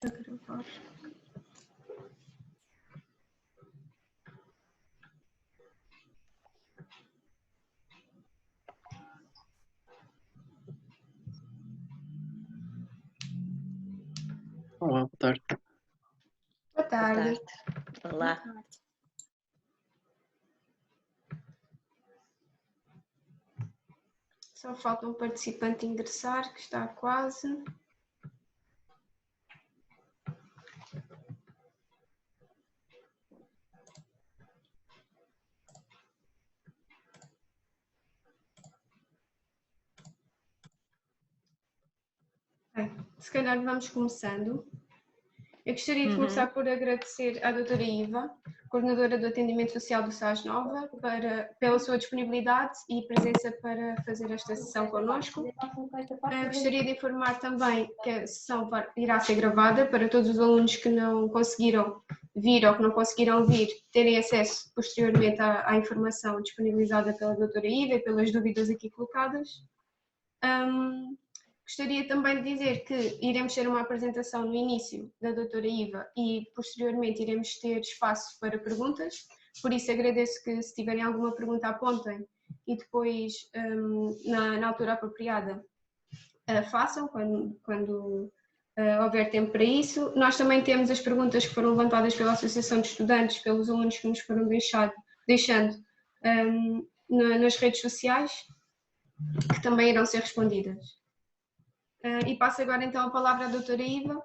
a gravar. Olá, boa tarde. Boa tarde. Olá. Boa tarde. Só falta um participante ingressar, que está quase. Bem, se calhar vamos começando. Eu gostaria de começar por agradecer à doutora Iva, coordenadora do atendimento social do SAS Nova, pela sua disponibilidade e presença para fazer esta sessão connosco. Gostaria de informar também que a sessão irá ser gravada para todos os alunos que não conseguiram vir ou que não conseguiram vir terem acesso posteriormente à informação disponibilizada pela doutora Iva e pelas dúvidas aqui colocadas. Gostaria também de dizer que iremos ter uma apresentação no início da doutora Iva e posteriormente iremos ter espaço para perguntas, por isso agradeço que se tiverem alguma pergunta apontem e depois na altura apropriada façam quando houver tempo para isso. Nós também temos as perguntas que foram levantadas pela Associação de Estudantes, pelos alunos que nos foram deixando nas redes sociais, que também irão ser respondidas. E passo agora então a palavra à doutora Iva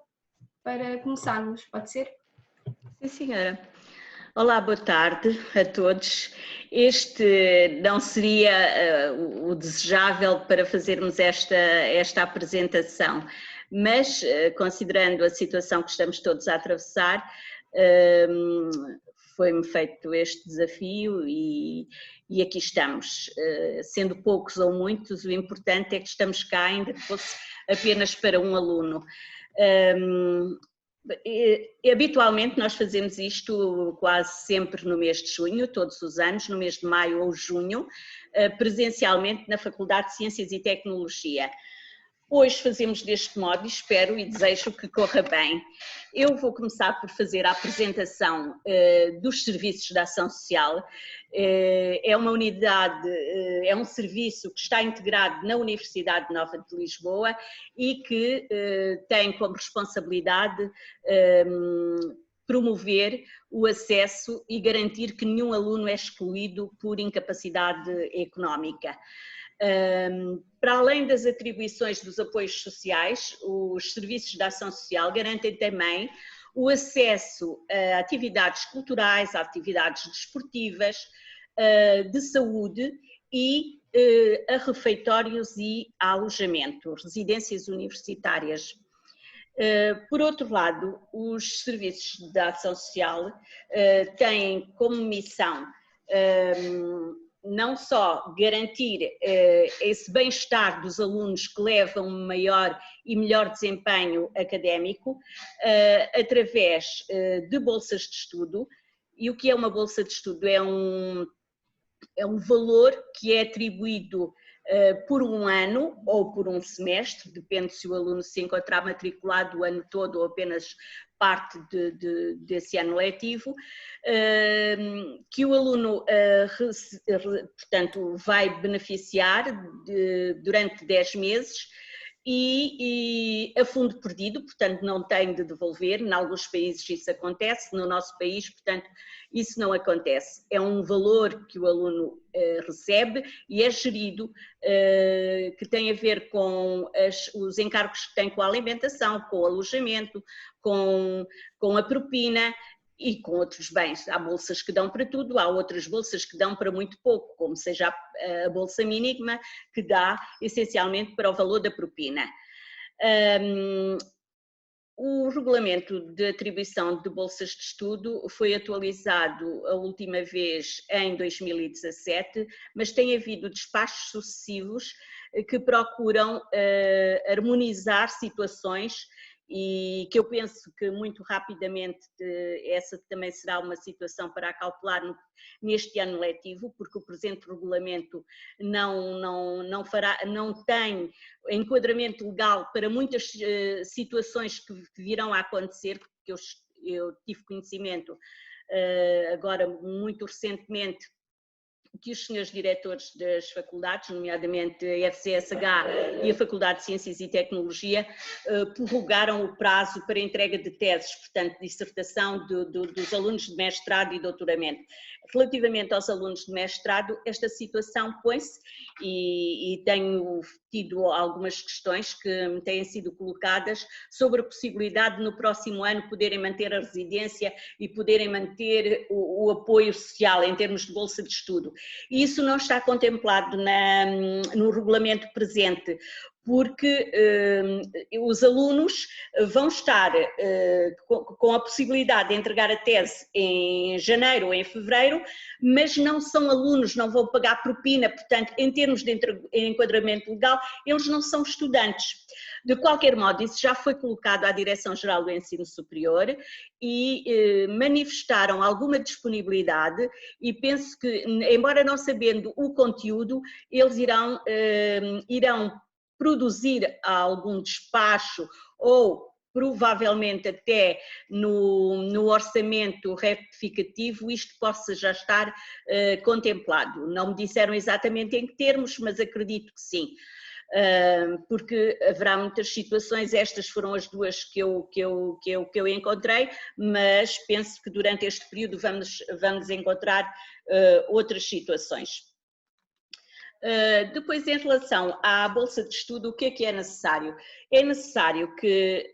para começarmos, pode ser? Sim, senhora. Olá, boa tarde a todos. Este não seria o desejável para fazermos esta apresentação, mas considerando a situação que estamos todos a atravessar, foi-me feito este desafio e aqui estamos. Sendo poucos ou muitos, o importante é que estamos cá, ainda que fosse apenas para um aluno. Habitualmente nós fazemos isto quase sempre no mês de junho, todos os anos, no mês de maio ou junho, presencialmente na Faculdade de Ciências e Tecnologia. Hoje fazemos deste modo e espero e desejo que corra bem. Eu vou começar por fazer a apresentação dos serviços de ação social. É uma unidade, é um serviço que está integrado na Universidade Nova de Lisboa e que tem como responsabilidade promover o acesso e garantir que nenhum aluno é excluído por incapacidade económica. Para além das atribuições dos apoios sociais, os serviços de ação social garantem também o acesso a atividades culturais, a atividades desportivas, de saúde e a refeitórios e a alojamento, residências universitárias. Por outro lado, os serviços de ação social têm como missão não só garantir esse bem-estar dos alunos que levam um maior e melhor desempenho académico através de bolsas de estudo. E o que é uma bolsa de estudo? É um valor que é atribuído por um ano ou por um semestre, depende se o aluno se encontrar matriculado o ano todo ou apenas parte desse ano letivo, que o aluno, portanto, vai beneficiar durante 10 meses e a fundo perdido, portanto não tem de devolver. Em alguns países isso acontece, no nosso país, portanto, isso não acontece. É um valor que o aluno recebe e é gerido, que tem a ver com os encargos que tem com a alimentação, com o alojamento, com a propina e com outros bens. Há bolsas que dão para tudo, há outras bolsas que dão para muito pouco, como seja a bolsa mínima, que dá essencialmente para o valor da propina. O regulamento de atribuição de bolsas de estudo foi atualizado a última vez em 2017, mas tem havido despachos sucessivos que procuram harmonizar situações e que eu penso que muito rapidamente essa também será uma situação para acautelar neste ano letivo, porque o presente regulamento não tem enquadramento legal para muitas situações que virão a acontecer, porque eu tive conhecimento agora muito recentemente que os senhores diretores das faculdades, nomeadamente a FCSH e a Faculdade de Ciências e Tecnologia, prorrogaram o prazo para entrega de teses, portanto, dissertação dos alunos de mestrado e doutoramento. Relativamente aos alunos de mestrado, esta situação põe-se e tenho tido algumas questões que me têm sido colocadas sobre a possibilidade de no próximo ano poderem manter a residência e poderem manter o apoio social em termos de bolsa de estudo. E isso não está contemplado no regulamento presente, porque os alunos vão estar com a possibilidade de entregar a tese em janeiro ou em fevereiro, mas não são alunos, não vão pagar propina, portanto, em termos de enquadramento legal, eles não são estudantes. De qualquer modo, isso já foi colocado à Direção-Geral do Ensino Superior e manifestaram alguma disponibilidade e penso que, embora não sabendo o conteúdo, eles irão produzir algum despacho ou provavelmente até no orçamento retificativo isto possa já estar contemplado. Não me disseram exatamente em que termos, mas acredito que sim. Porque haverá muitas situações, estas foram as duas que eu encontrei, mas penso que durante este período vamos encontrar outras situações. Depois, em relação à bolsa de estudo, o que é necessário? É necessário que,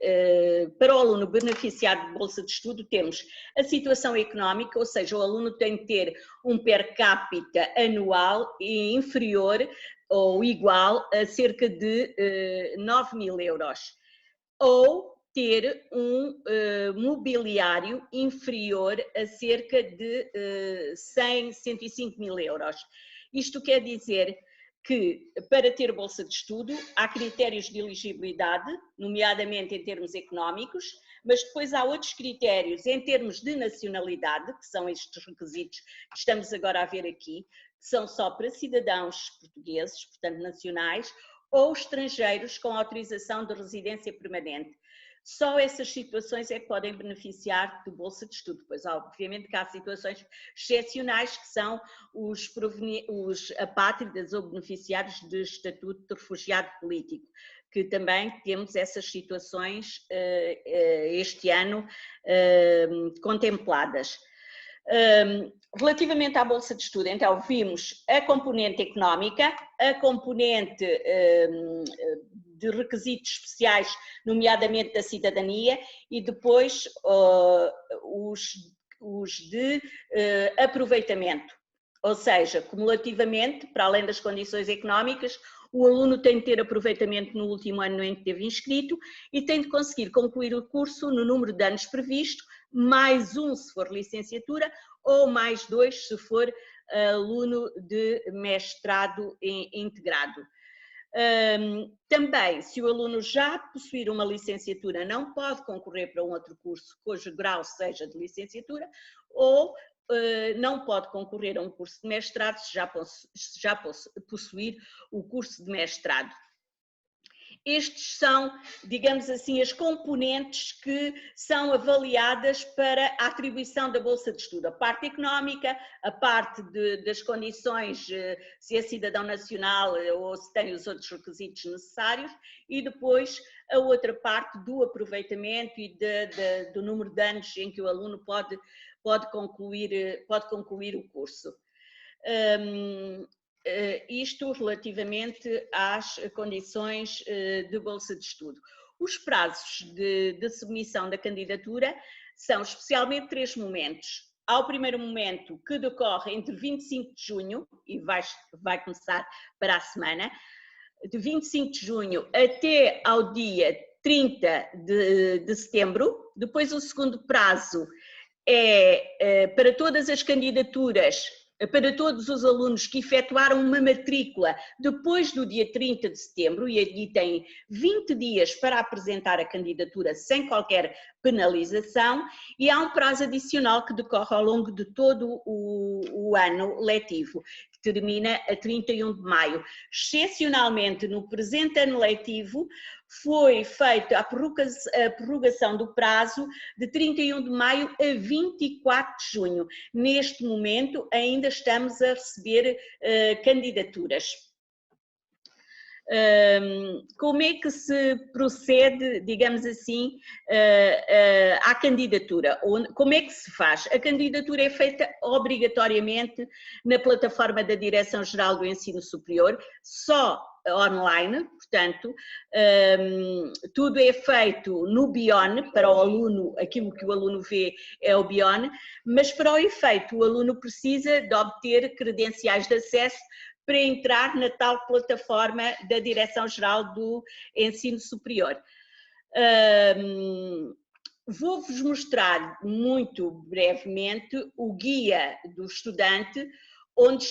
para o aluno beneficiar de bolsa de estudo, temos a situação económica, ou seja, o aluno tem de ter um per capita anual inferior ou igual a cerca de 9.000 euros, ou ter um mobiliário inferior a cerca de 105 mil euros. Isto quer dizer que, para ter bolsa de estudo, há critérios de elegibilidade, nomeadamente em termos económicos, mas depois há outros critérios em termos de nacionalidade, que são estes requisitos que estamos agora a ver aqui, que são só para cidadãos portugueses, portanto nacionais, ou estrangeiros com autorização de residência permanente. Só essas situações é que podem beneficiar de bolsa de estudo, pois obviamente que há situações excepcionais que são os apátridas ou beneficiários de estatuto de refugiado político, que também temos essas situações este ano contempladas. Relativamente à bolsa de estudo, então vimos a componente económica, a componente de requisitos especiais, nomeadamente da cidadania, e depois os de aproveitamento, ou seja, cumulativamente, para além das condições económicas, o aluno tem de ter aproveitamento no último ano em que esteve inscrito e tem de conseguir concluir o curso no número de anos previsto, mais um se for licenciatura ou mais 2 se for aluno de mestrado integrado. Também, se o aluno já possuir uma licenciatura, não pode concorrer para um outro curso cujo grau seja de licenciatura, ou não pode concorrer a um curso de mestrado se já possuir o curso de mestrado. Estes são, digamos assim, as componentes que são avaliadas para a atribuição da bolsa de estudo. A parte económica, a parte das condições, se é cidadão nacional ou se tem os outros requisitos necessários, e depois a outra parte do aproveitamento e do número de anos em que o aluno pode concluir o curso. Isto relativamente às condições de bolsa de estudo. Os prazos de submissão da candidatura são especialmente 3 momentos. Há o primeiro momento, que decorre entre 25 de junho, e vai começar para a semana, de 25 de junho até ao dia 30 de setembro. Depois o segundo prazo é para todas as candidaturas para todos os alunos que efetuaram uma matrícula depois do dia 30 de setembro, e aí têm 20 dias para apresentar a candidatura sem qualquer penalização, e há um prazo adicional que decorre ao longo de todo o ano letivo, que termina a 31 de maio. Excepcionalmente, no presente ano letivo, foi feita a prorrogação do prazo de 31 de maio a 24 de junho. Neste momento ainda estamos a receber candidaturas. Como é que se procede, digamos assim, à candidatura? Como é que se faz? A candidatura é feita obrigatoriamente na plataforma da Direção-Geral do Ensino Superior, só online, portanto, tudo é feito no BION, para o aluno, aquilo que o aluno vê é o BION, mas para o efeito o aluno precisa de obter credenciais de acesso para entrar na tal plataforma da Direção-Geral do Ensino Superior. Vou-vos mostrar muito brevemente o guia do estudante, onde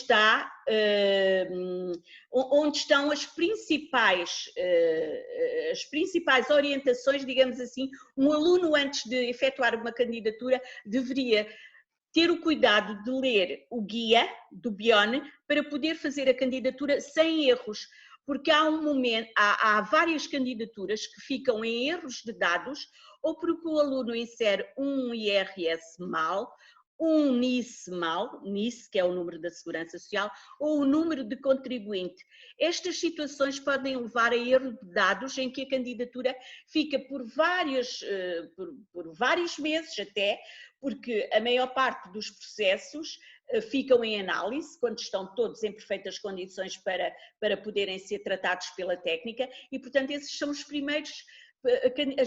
estão as principais orientações, digamos assim. Um aluno, antes de efetuar uma candidatura, deveria ter o cuidado de ler o guia do BION para poder fazer a candidatura sem erros, porque há várias candidaturas que ficam em erros de dados, ou porque o aluno insere um IRS mal, um NIS mal, NIS, que é o número da Segurança Social, ou o número de contribuinte. Estas situações podem levar a erro de dados em que a candidatura fica por vários meses até, porque a maior parte dos processos ficam em análise, quando estão todos em perfeitas condições para poderem ser tratados pela técnica, e portanto esses são as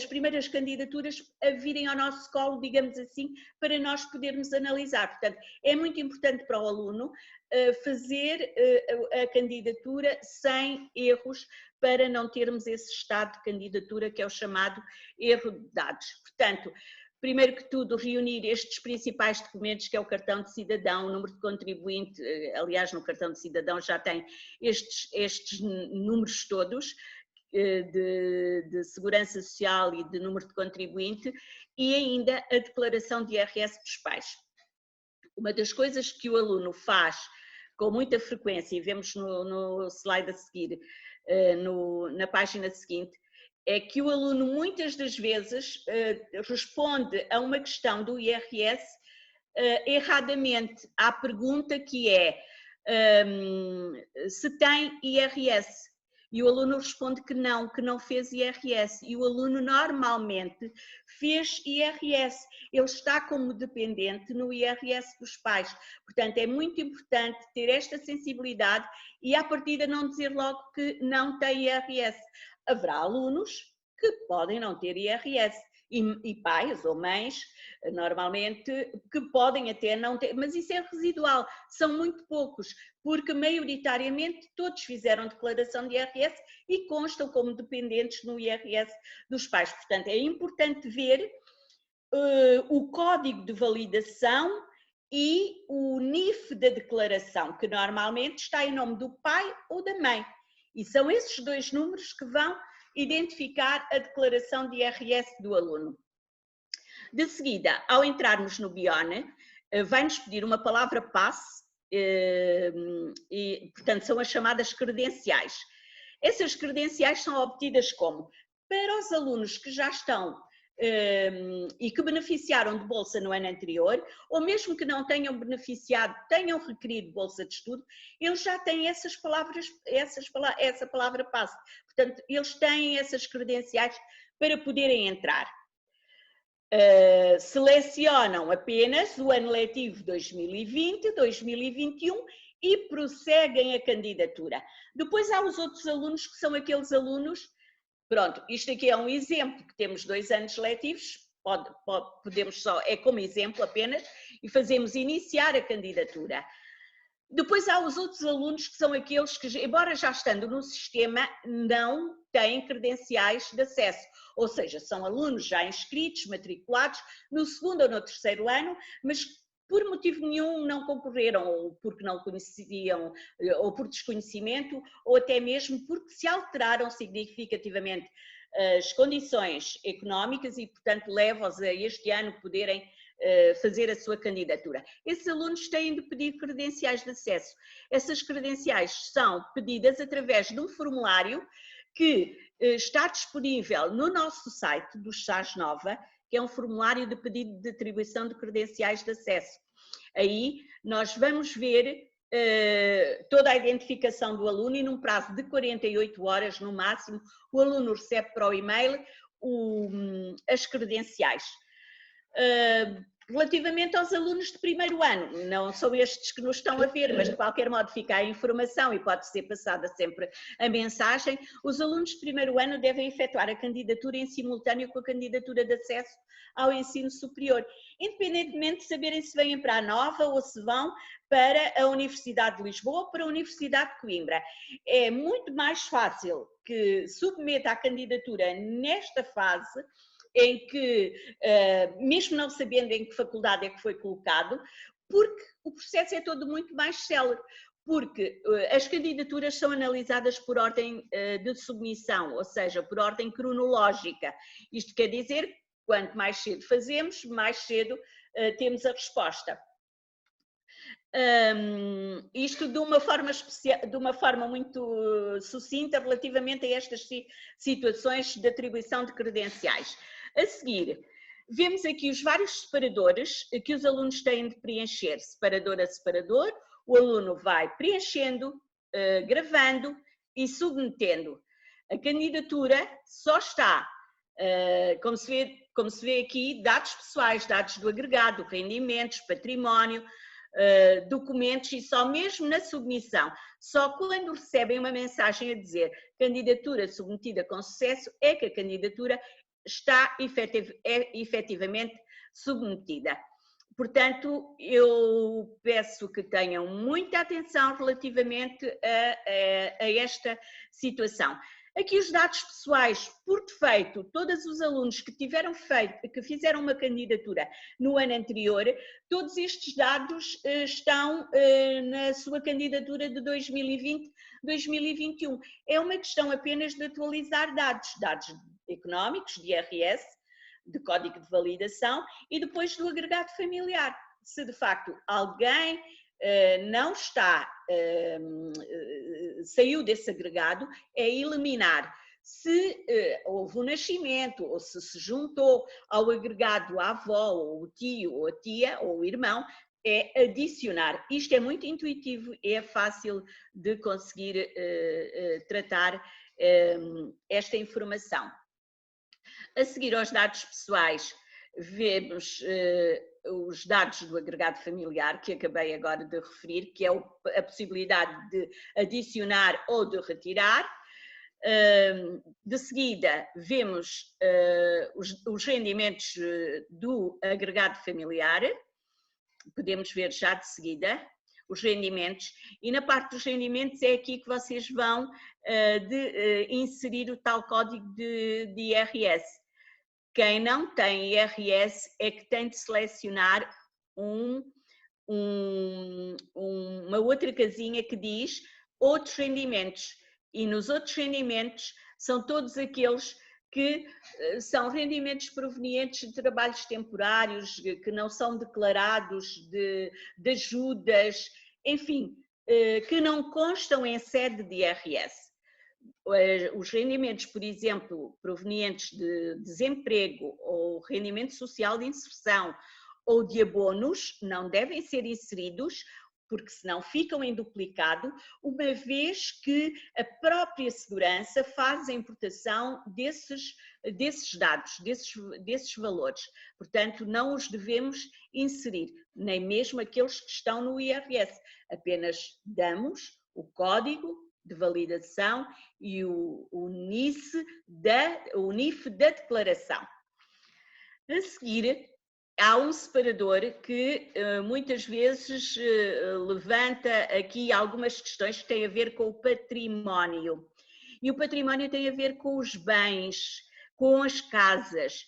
primeiras candidaturas a virem ao nosso colo, digamos assim, para nós podermos analisar. Portanto, é muito importante para o aluno fazer a candidatura sem erros, para não termos esse estado de candidatura que é o chamado erro de dados. Portanto, primeiro que tudo, reunir estes principais documentos, que é o cartão de cidadão, o número de contribuinte, aliás, no cartão de cidadão já tem estes números todos, de segurança social e de número de contribuinte, e ainda a declaração de IRS dos pais. Uma das coisas que o aluno faz com muita frequência, e vemos no slide a seguir, na página seguinte, é que o aluno muitas das vezes responde a uma questão do IRS erradamente, à pergunta que é se tem IRS. E o aluno responde que não fez IRS. E o aluno normalmente fez IRS. Ele está como dependente no IRS dos pais. Portanto, é muito importante ter esta sensibilidade e, à partida, não dizer logo que não tem IRS. Haverá alunos que podem não ter IRS. E pais ou mães, normalmente, que podem até não ter, mas isso é residual, são muito poucos, porque maioritariamente todos fizeram declaração de IRS e constam como dependentes no IRS dos pais. Portanto, é importante ver o código de validação e o NIF da declaração, que normalmente está em nome do pai ou da mãe. E são esses dois números que vão identificar a declaração de IRS do aluno. De seguida, ao entrarmos no BION, vai-nos pedir uma palavra passe, e, portanto, são as chamadas credenciais. Essas credenciais são obtidas como? Para os alunos que já estão e que beneficiaram de bolsa no ano anterior, ou mesmo que não tenham beneficiado, tenham requerido bolsa de estudo, eles já têm essa palavra passe. Portanto, eles têm essas credenciais para poderem entrar. Selecionam apenas o ano letivo 2020, 2021 e prosseguem a candidatura. Depois há os outros alunos, que são aqueles alunos. Pronto, isto aqui é um exemplo, que temos 2 anos letivos, podemos só, é como exemplo apenas, e fazemos iniciar a candidatura. Depois há os outros alunos, que são aqueles que, embora já estando no sistema, não têm credenciais de acesso, ou seja, são alunos já inscritos, matriculados no 2º ou no 3º ano, mas por motivo nenhum não concorreram, ou porque não conheciam, ou por desconhecimento, ou até mesmo porque se alteraram significativamente as condições económicas e, portanto, leva-os a este ano poderem fazer a sua candidatura. Esses alunos têm de pedir credenciais de acesso. Essas credenciais são pedidas através de um formulário que está disponível no nosso site do SAS Nova, que é um formulário de pedido de atribuição de credenciais de acesso. Aí nós vamos ver toda a identificação do aluno e num prazo de 48 horas no máximo, o aluno recebe para o e-mail as credenciais. Relativamente aos alunos de primeiro ano, não são estes que nos estão a ver, mas de qualquer modo fica a informação e pode ser passada sempre a mensagem, os alunos de primeiro ano devem efetuar a candidatura em simultâneo com a candidatura de acesso ao ensino superior, independentemente de saberem se vêm para a Nova ou se vão para a Universidade de Lisboa ou para a Universidade de Coimbra. É muito mais fácil que submeta a candidatura nesta fase, em que, mesmo não sabendo em que faculdade é que foi colocado, porque o processo é todo muito mais célere, porque as candidaturas são analisadas por ordem de submissão, ou seja, por ordem cronológica. Isto quer dizer, quanto mais cedo fazemos, mais cedo temos a resposta. Isto de uma forma muito sucinta relativamente a estas situações de atribuição de credenciais. A seguir, vemos aqui os vários separadores que os alunos têm de preencher, separador a separador, o aluno vai preenchendo, gravando e submetendo. A candidatura só está, como se vê aqui, dados pessoais, dados do agregado, rendimentos, património, documentos e só mesmo na submissão, só quando recebem uma mensagem a dizer candidatura submetida com sucesso é que a candidatura está efetivamente submetida. Portanto, eu peço que tenham muita atenção relativamente a esta situação. Aqui os dados pessoais, por defeito, todos os alunos que fizeram uma candidatura no ano anterior, todos estes dados estão na sua candidatura de 2020-2021. É uma questão apenas de atualizar dados económicos, de IRS, de código de validação e depois do agregado familiar. Se de facto alguém não saiu desse agregado, é eliminar. Se houve um nascimento ou se juntou ao agregado a avó, ou o tio, ou a tia, ou o irmão, é adicionar. Isto é muito intuitivo e é fácil de conseguir tratar esta informação. A seguir aos dados pessoais, vemos os dados do agregado familiar, que acabei agora de referir, que é a possibilidade de adicionar ou de retirar. De seguida, vemos os rendimentos do agregado familiar, podemos ver já de seguida os rendimentos, e na parte dos rendimentos é aqui que vocês vão inserir o tal código de IRS. Quem não tem IRS é que tem de selecionar uma outra casinha que diz outros rendimentos, e nos outros rendimentos são todos aqueles que são rendimentos provenientes de trabalhos temporários, que não são declarados, de ajudas, enfim, que não constam em sede de IRS. Os rendimentos, por exemplo, provenientes de desemprego ou rendimento social de inserção ou de abonos, não devem ser inseridos, porque senão ficam em duplicado, uma vez que a própria segurança faz a importação desses dados, desses valores. Portanto, não os devemos inserir, nem mesmo aqueles que estão no IRS. Apenas damos o código de validação e o NIF da declaração. A seguir, há um separador que muitas vezes levanta aqui algumas questões que têm a ver com o património. E o património tem a ver com os bens, com as casas.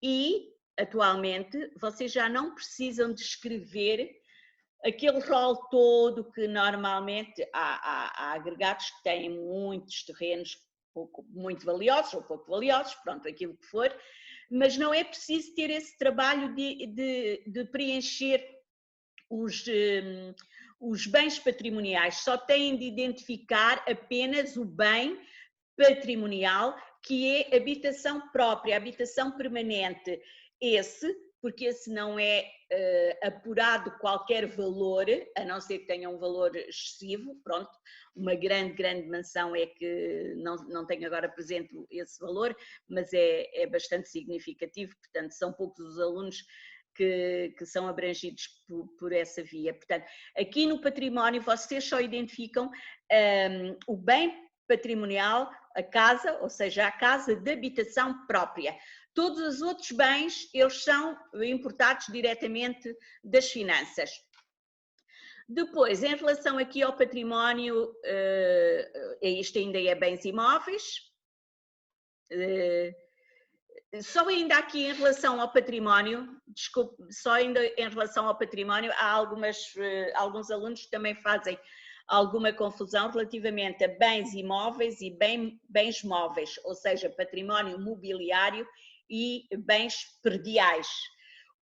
E atualmente, vocês já não precisam de escrever aquele rol todo que normalmente há agregados que têm muitos terrenos muito valiosos ou pouco valiosos, pronto, aquilo que for, mas não é preciso ter esse trabalho de preencher os bens patrimoniais, só têm de identificar apenas o bem patrimonial, que é habitação própria, habitação permanente. Porque esse não é apurado qualquer valor, a não ser que tenha um valor excessivo, pronto, uma grande mansão é que não tenho agora presente esse valor, mas é bastante significativo, portanto são poucos os alunos que são abrangidos por essa via. Portanto, aqui no património vocês só identificam o bem patrimonial, a casa, ou seja, a casa de habitação própria. Todos os outros bens, eles são importados diretamente das finanças. Depois, em relação aqui ao património, isto ainda é bens imóveis. Só ainda aqui em relação ao património, desculpe, só ainda em relação ao património, há alguns alunos que também fazem alguma confusão relativamente a bens imóveis e bens móveis, ou seja, património mobiliário e bens prediais.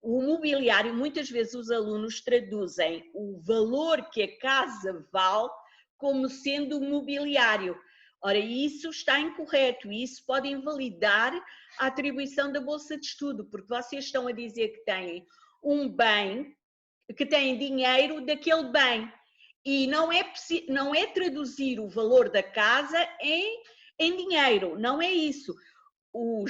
O mobiliário, muitas vezes os alunos traduzem o valor que a casa vale como sendo mobiliário. Ora, isso está incorreto e isso pode invalidar a atribuição da bolsa de estudo, porque vocês estão a dizer que têm um bem, que têm dinheiro daquele bem, e não é traduzir o valor da casa em dinheiro, não é isso. O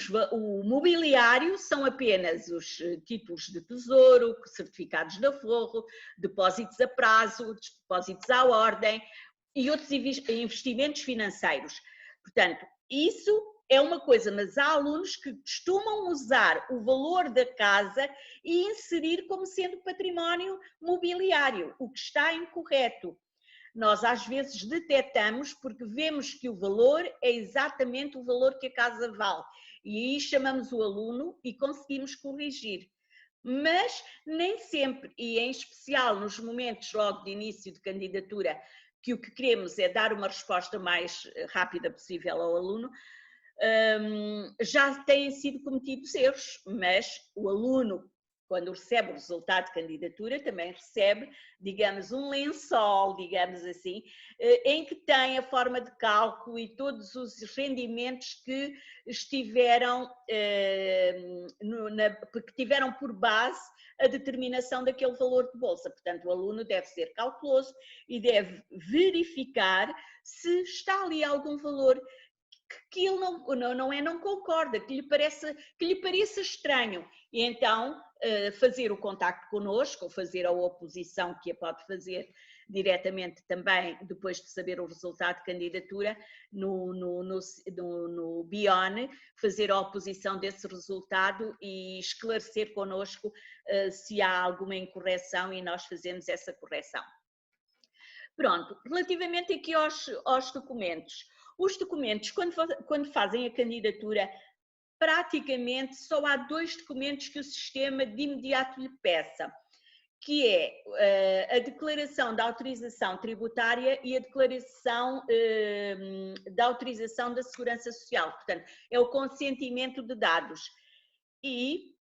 mobiliário são apenas os títulos de tesouro, certificados de aforro, depósitos a prazo, depósitos à ordem e outros investimentos financeiros. Portanto, isso é uma coisa, mas há alunos que costumam usar o valor da casa e inserir como sendo património mobiliário, o que está incorreto. Nós às vezes detectamos porque vemos que o valor é exatamente o valor que a casa vale e aí chamamos o aluno e conseguimos corrigir. Mas nem sempre, e em especial nos momentos logo de início de candidatura, que o que queremos é dar uma resposta mais rápida possível ao aluno, já têm sido cometidos erros, mas o aluno, quando recebe o resultado de candidatura, também recebe, digamos, um lençol, digamos assim, em que tem a forma de cálculo e todos os rendimentos que que tiveram por base a determinação daquele valor de bolsa. Portanto, o aluno deve ser cauteloso e deve verificar se está ali algum valor que ele não concorda, que lhe pareça estranho. E então fazer o contacto connosco, ou fazer a oposição, que a pode fazer diretamente também, depois de saber o resultado de candidatura, no BION, fazer a oposição desse resultado e esclarecer connosco se há alguma incorreção e nós fazemos essa correção. Pronto, relativamente aqui aos documentos. Os documentos, quando fazem a candidatura, praticamente só há 2 documentos que o sistema de imediato lhe peça, que é a declaração da autorização tributária e a declaração da autorização da Segurança Social. Portanto, é o consentimento de dados. E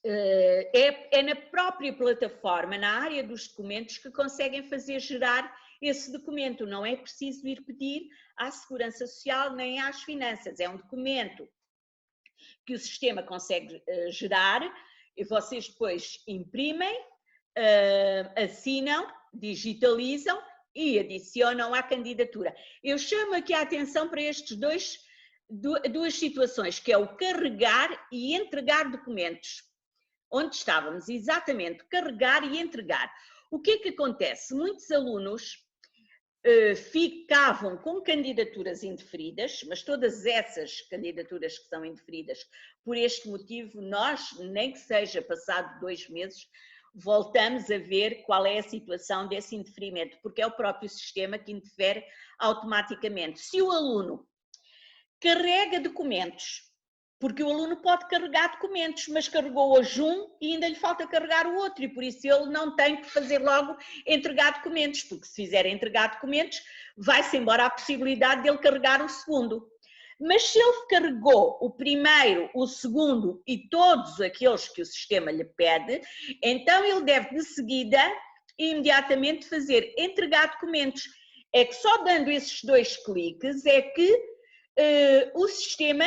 é na própria plataforma, na área dos documentos, que conseguem fazer gerar esse documento. Não é preciso ir pedir à Segurança Social nem às finanças. É um documento que o sistema consegue gerar e vocês depois imprimem, assinam, digitalizam e adicionam à candidatura. Eu chamo aqui a atenção para estes duas situações, que é o carregar e entregar documentos. Onde estávamos, exatamente, carregar e entregar. O que é que acontece? Muitos alunos ficavam com candidaturas indeferidas, mas todas essas candidaturas que são indeferidas, por este motivo, nós, nem que seja passado 2 meses, voltamos a ver qual é a situação desse indeferimento, porque é o próprio sistema que indefere automaticamente. Se o aluno carrega documentos porque o aluno pode carregar documentos, mas carregou hoje um e ainda lhe falta carregar o outro, e por isso ele não tem que fazer logo entregar documentos, porque se fizer entregar documentos, vai-se embora a possibilidade de ele carregar o segundo. Mas se ele carregou o primeiro, o segundo e todos aqueles que o sistema lhe pede, então ele deve de seguida, imediatamente, fazer entregar documentos. É que só dando esses 2 cliques é que o sistema,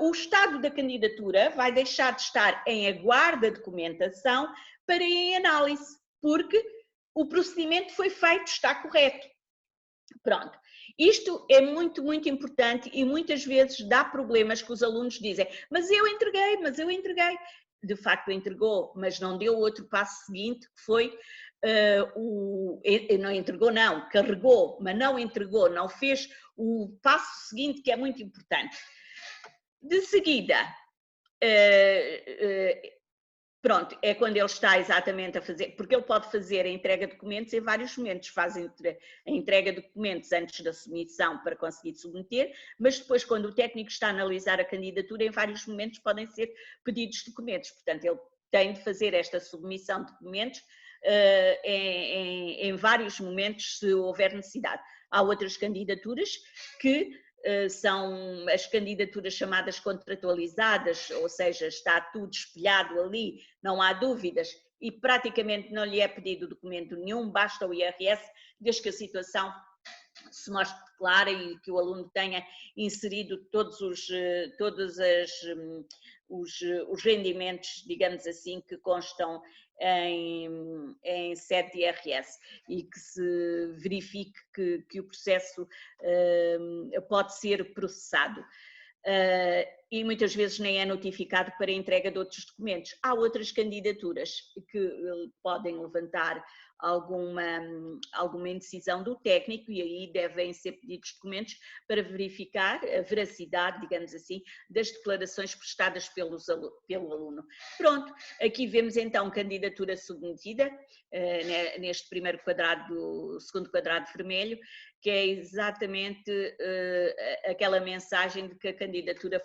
o estado da candidatura vai deixar de estar em aguardo da documentação para em análise, porque o procedimento foi feito, está correto. Pronto. Isto é muito, muito importante e muitas vezes dá problemas que os alunos dizem, mas eu entreguei. De facto entregou, mas não deu o outro passo seguinte, que foi, não entregou não, carregou, mas não entregou, não fez o passo seguinte, que é muito importante. De seguida, pronto, é quando ele está exatamente a fazer, porque ele pode fazer a entrega de documentos em vários momentos, faz a entrega de documentos antes da submissão para conseguir submeter, mas depois quando o técnico está a analisar a candidatura, em vários momentos podem ser pedidos documentos, portanto ele tem de fazer esta submissão de documentos em vários momentos se houver necessidade. Há outras candidaturas que são as candidaturas chamadas contratualizadas, ou seja, está tudo espelhado ali, não há dúvidas e praticamente não lhe é pedido documento nenhum, basta o IRS, desde que a situação se mostre clara e que o aluno tenha inserido todos os rendimentos, digamos assim, que constam em sede de IRS e que se verifique que o processo pode ser processado. E muitas vezes nem é notificado para a entrega de outros documentos. Há outras candidaturas que podem levantar alguma indecisão do técnico e aí devem ser pedidos documentos para verificar a veracidade, digamos assim, das declarações prestadas pelo aluno. Pronto, aqui vemos então candidatura submetida, neste primeiro quadrado, segundo quadrado vermelho, que é exatamente aquela mensagem de que a candidatura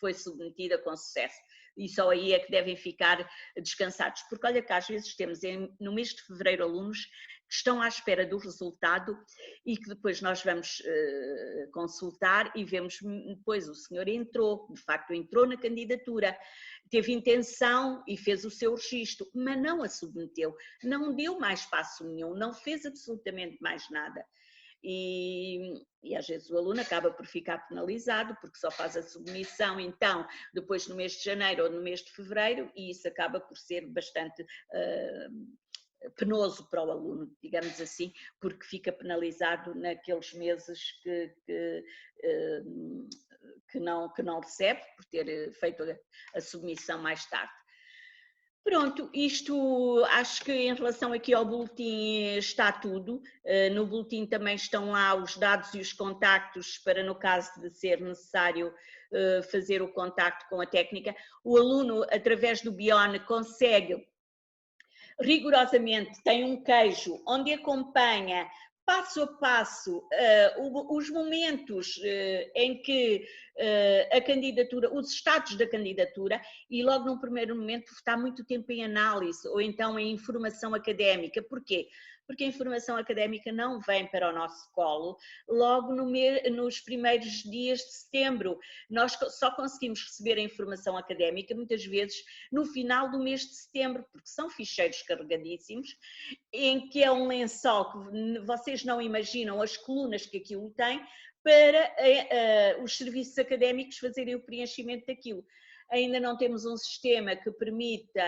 foi submetida com sucesso. E só aí é que devem ficar descansados, porque olha que às vezes temos no mês de fevereiro alunos que estão à espera do resultado e que depois nós vamos consultar e vemos depois o senhor entrou, de facto entrou na candidatura, teve intenção e fez o seu registro, mas não a submeteu, não deu mais passo nenhum, não fez absolutamente mais nada. E às vezes o aluno acaba por ficar penalizado porque só faz a submissão então depois no mês de janeiro ou no mês de fevereiro e isso acaba por ser bastante penoso para o aluno, digamos assim, porque fica penalizado naqueles meses que não recebe por ter feito a submissão mais tarde. Pronto, isto acho que em relação aqui ao boletim está tudo. No boletim também estão lá os dados e os contactos para, no caso de ser necessário fazer o contacto com a técnica. O aluno, através do BION, consegue rigorosamente, tem um queijo onde acompanha passo a passo os momentos em que a candidatura, os estados da candidatura e logo num primeiro momento está muito tempo em análise ou então em informação académica. Porquê? Porque a informação académica não vem para o nosso colo logo nos primeiros dias de setembro. Nós só conseguimos receber a informação académica muitas vezes no final do mês de setembro, porque são ficheiros carregadíssimos, em que é um lençol que vocês não imaginam as colunas que aquilo tem para os serviços académicos fazerem o preenchimento daquilo. Ainda não temos um sistema que permita,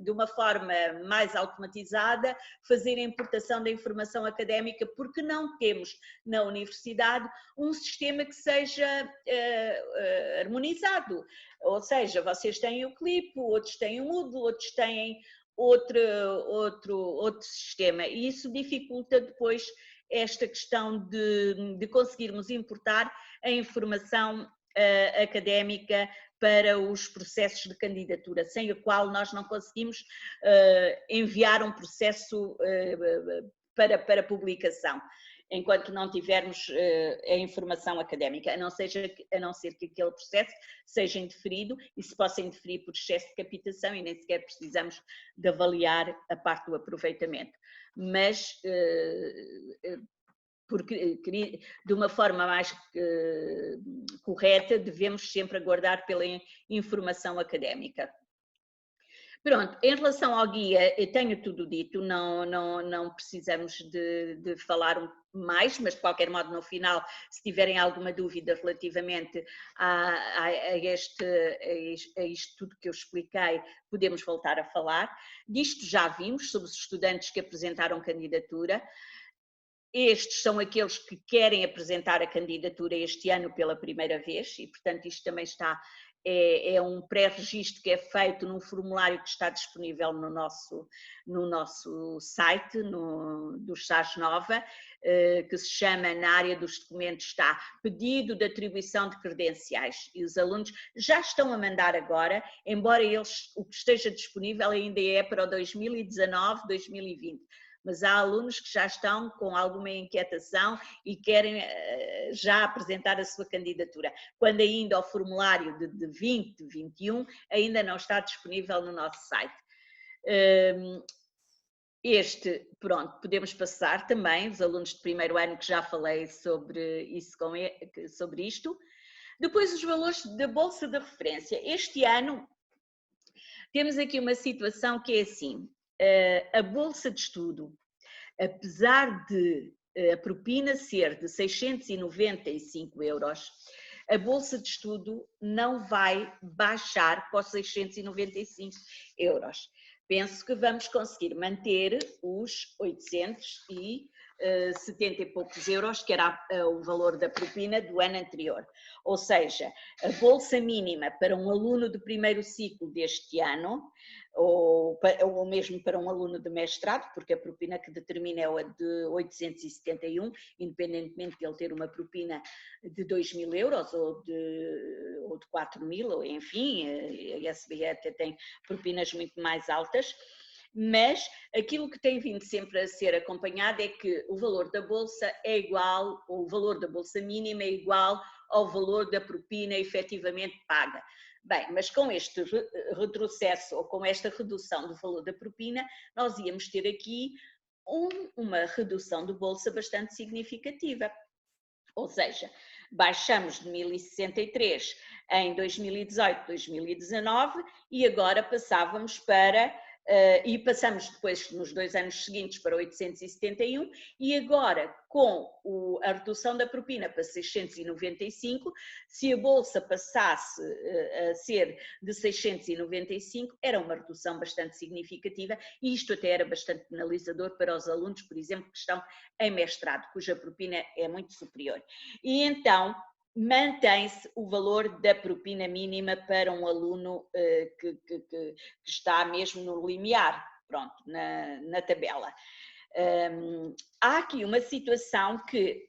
de uma forma mais automatizada, fazer a importação da informação académica, porque não temos na universidade um sistema que seja harmonizado. Ou seja, vocês têm o Clip, outros têm o Moodle, outros têm outro sistema. E isso dificulta depois esta questão de conseguirmos importar a informação académica para os processos de candidatura, sem a qual nós não conseguimos enviar um processo para publicação. enquanto não tivermos a informação académica, a não ser que aquele processo seja indeferido e se possa indeferir por excesso de captação e nem sequer precisamos de avaliar a parte do aproveitamento. Mas, porque de uma forma mais correta, devemos sempre aguardar pela informação académica. Pronto, em relação ao guia, eu tenho tudo dito, não precisamos de falar mais, mas de qualquer modo no final, se tiverem alguma dúvida relativamente a isto tudo que eu expliquei, podemos voltar a falar. Disto já vimos, sobre os estudantes que apresentaram candidatura. Estes são aqueles que querem apresentar a candidatura este ano pela primeira vez e, portanto, isto também está... É um pré-registro que é feito num formulário que está disponível no nosso site, do SAS Nova, que se chama, na área dos documentos, está pedido de atribuição de credenciais. E os alunos já estão a mandar agora, embora o que esteja disponível ainda é para o 2019, 2020. Mas há alunos que já estão com alguma inquietação e querem já apresentar a sua candidatura, quando ainda o formulário de 2021 ainda não está disponível no nosso site. Pronto, podemos passar também, os alunos de primeiro ano, que já falei sobre isto. Depois, os valores da Bolsa de Referência. Este ano temos aqui uma situação que é assim: a bolsa de estudo, apesar de a propina ser de 695 euros, a bolsa de estudo não vai baixar para os 695 euros. Penso que vamos conseguir manter os 870 e poucos euros, que era o valor da propina do ano anterior. Ou seja, a bolsa mínima para um aluno de primeiro ciclo deste ano, ou mesmo para um aluno de mestrado, porque a propina que determina é a de 871, independentemente de ele ter uma propina de 2.000 euros ou de 4.000, ou enfim, a SBE até tem propinas muito mais altas. Mas aquilo que tem vindo sempre a ser acompanhado é que o valor da bolsa é igual, ou o valor da bolsa mínima é igual ao valor da propina efetivamente paga. Bem, mas com este retrocesso ou com esta redução do valor da propina, nós íamos ter aqui uma redução de bolsa bastante significativa. Ou seja, baixamos de 1.063 em 2018, 2019 e agora passávamos e passamos depois nos 2 anos seguintes para 871 e agora com a redução da propina para 695, se a bolsa passasse a ser de 695, era uma redução bastante significativa e isto até era bastante penalizador para os alunos, por exemplo, que estão em mestrado, cuja propina é muito superior. E então mantém-se o valor da propina mínima para um aluno que está mesmo no limiar, pronto, na tabela. Há aqui uma situação que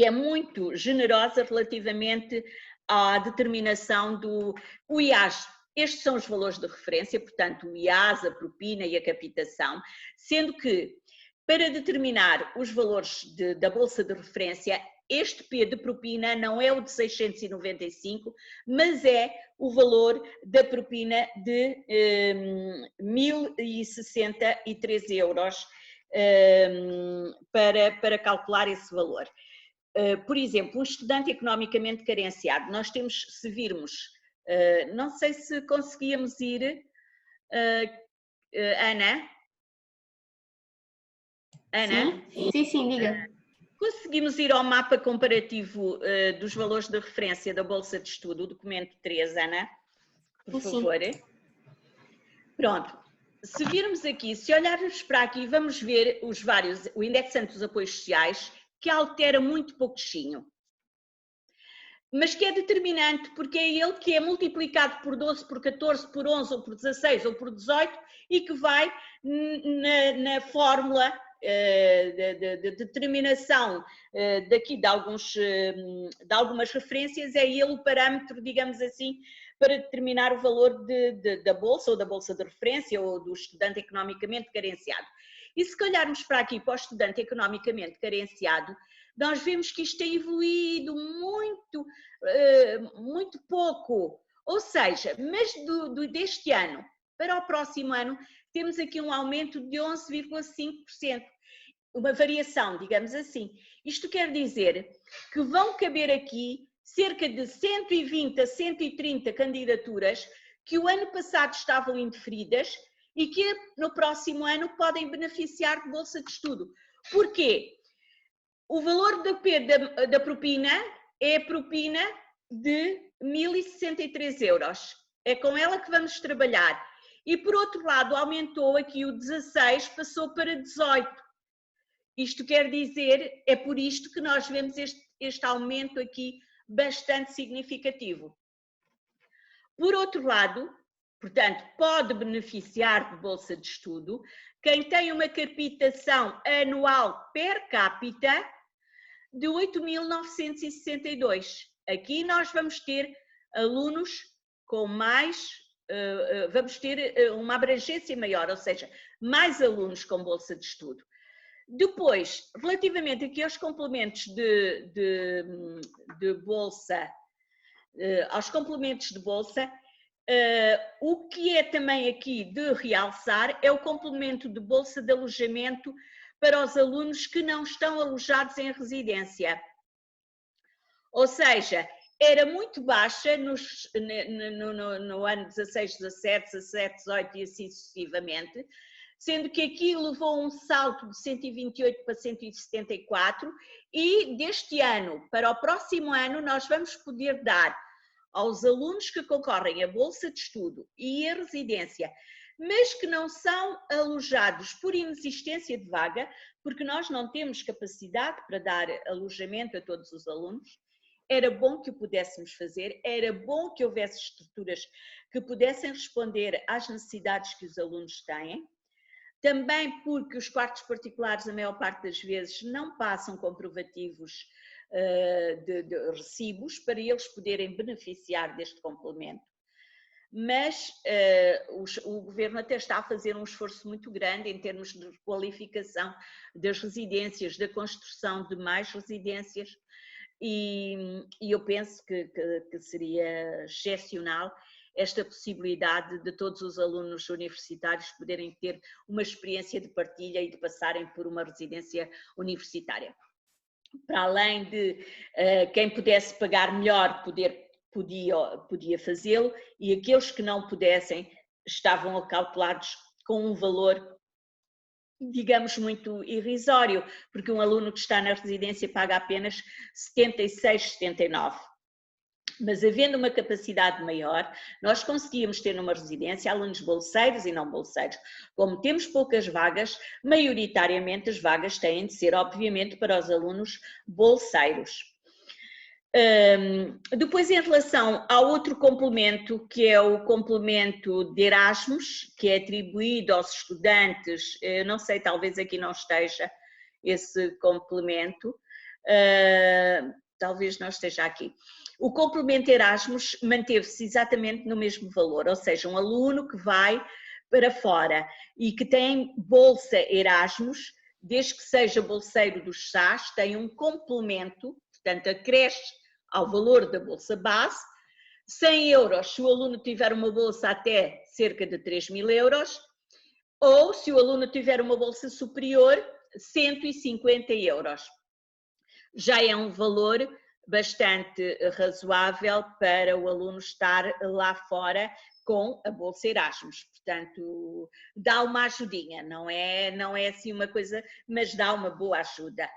é muito generosa relativamente à determinação do IAS. Estes são os valores de referência, portanto, o IAS, a propina e a captação, sendo que para determinar os valores da bolsa de referência, este P de propina não é o de 695, mas é o valor da propina de 1.063 euros para calcular esse valor. Por exemplo, um estudante economicamente carenciado, nós temos, se virmos, não sei se conseguíamos ir, Ana? Ana? Sim, diga. Conseguimos ir ao mapa comparativo dos valores de referência da Bolsa de Estudo, o documento 3, Ana, por favor. Pronto, se virmos aqui, se olharmos para aqui, vamos ver o indexante dos apoios sociais, que altera muito pouquinho, mas que é determinante porque é ele que é multiplicado por 12, por 14, por 11, ou por 16, ou por 18 e que vai na fórmula de determinação daqui de algumas referências, é ele o parâmetro, digamos assim, para determinar o valor da bolsa ou da bolsa de referência ou do estudante economicamente carenciado. E se olharmos para aqui, para o estudante economicamente carenciado, nós vemos que isto tem evoluído muito, muito pouco. Ou seja, mas deste ano para o próximo ano, temos aqui um aumento de 11,5%. Uma variação, digamos assim. Isto quer dizer que vão caber aqui cerca de 120 a 130 candidaturas que o ano passado estavam indeferidas e que no próximo ano podem beneficiar de bolsa de estudo. Porquê? O valor da propina é a propina de 1.063 euros. É com ela que vamos trabalhar. E por outro lado, aumentou aqui o 16, passou para 18. Isto quer dizer, é por isto que nós vemos este aumento aqui bastante significativo. Por outro lado, portanto, pode beneficiar de bolsa de estudo quem tem uma captação anual per capita de 8.962. Aqui nós vamos ter alunos com mais, vamos ter uma abrangência maior, ou seja, mais alunos com bolsa de estudo. Depois, relativamente aqui aos complementos de bolsa, aos complementos de bolsa, o que é também aqui de realçar é o complemento de bolsa de alojamento para os alunos que não estão alojados em residência. Ou seja, era muito baixa no ano 16, 17, 17, 18 e assim sucessivamente, sendo que aqui levou um salto de 128 para 174 e deste ano para o próximo ano nós vamos poder dar aos alunos que concorrem à bolsa de estudo e à residência, mas que não são alojados por inexistência de vaga, porque nós não temos capacidade para dar alojamento a todos os alunos. Era bom que o pudéssemos fazer, era bom que houvesse estruturas que pudessem responder às necessidades que os alunos têm. Também porque os quartos particulares, a maior parte das vezes, não passam comprovativos de recibos para eles poderem beneficiar deste complemento. Mas o Governo até está a fazer um esforço muito grande em termos de qualificação das residências, da construção de mais residências, e eu penso que seria excepcional esta possibilidade de todos os alunos universitários poderem ter uma experiência de partilha e de passarem por uma residência universitária. Para além de quem pudesse pagar melhor podia fazê-lo, e aqueles que não pudessem estavam acautelados com um valor, digamos, muito irrisório, porque um aluno que está na residência paga apenas 76, 79. Mas havendo uma capacidade maior, nós conseguíamos ter numa residência alunos bolseiros e não bolseiros. Como temos poucas vagas, maioritariamente as vagas têm de ser, obviamente, para os alunos bolseiros. Depois, em relação ao outro complemento, que é o complemento de Erasmus, que é atribuído aos estudantes, não sei, talvez aqui não esteja esse complemento, talvez não esteja aqui. O complemento Erasmus manteve-se exatamente no mesmo valor, ou seja, um aluno que vai para fora e que tem bolsa Erasmus, desde que seja bolseiro dos SAS, tem um complemento, portanto acresce ao valor da bolsa base, 100 euros se o aluno tiver uma bolsa até cerca de 3.000 euros, ou se o aluno tiver uma bolsa superior, 150 euros. Já é um valor bastante razoável para o aluno estar lá fora com a bolsa Erasmus, portanto dá uma ajudinha, não é assim uma coisa, mas dá uma boa ajuda.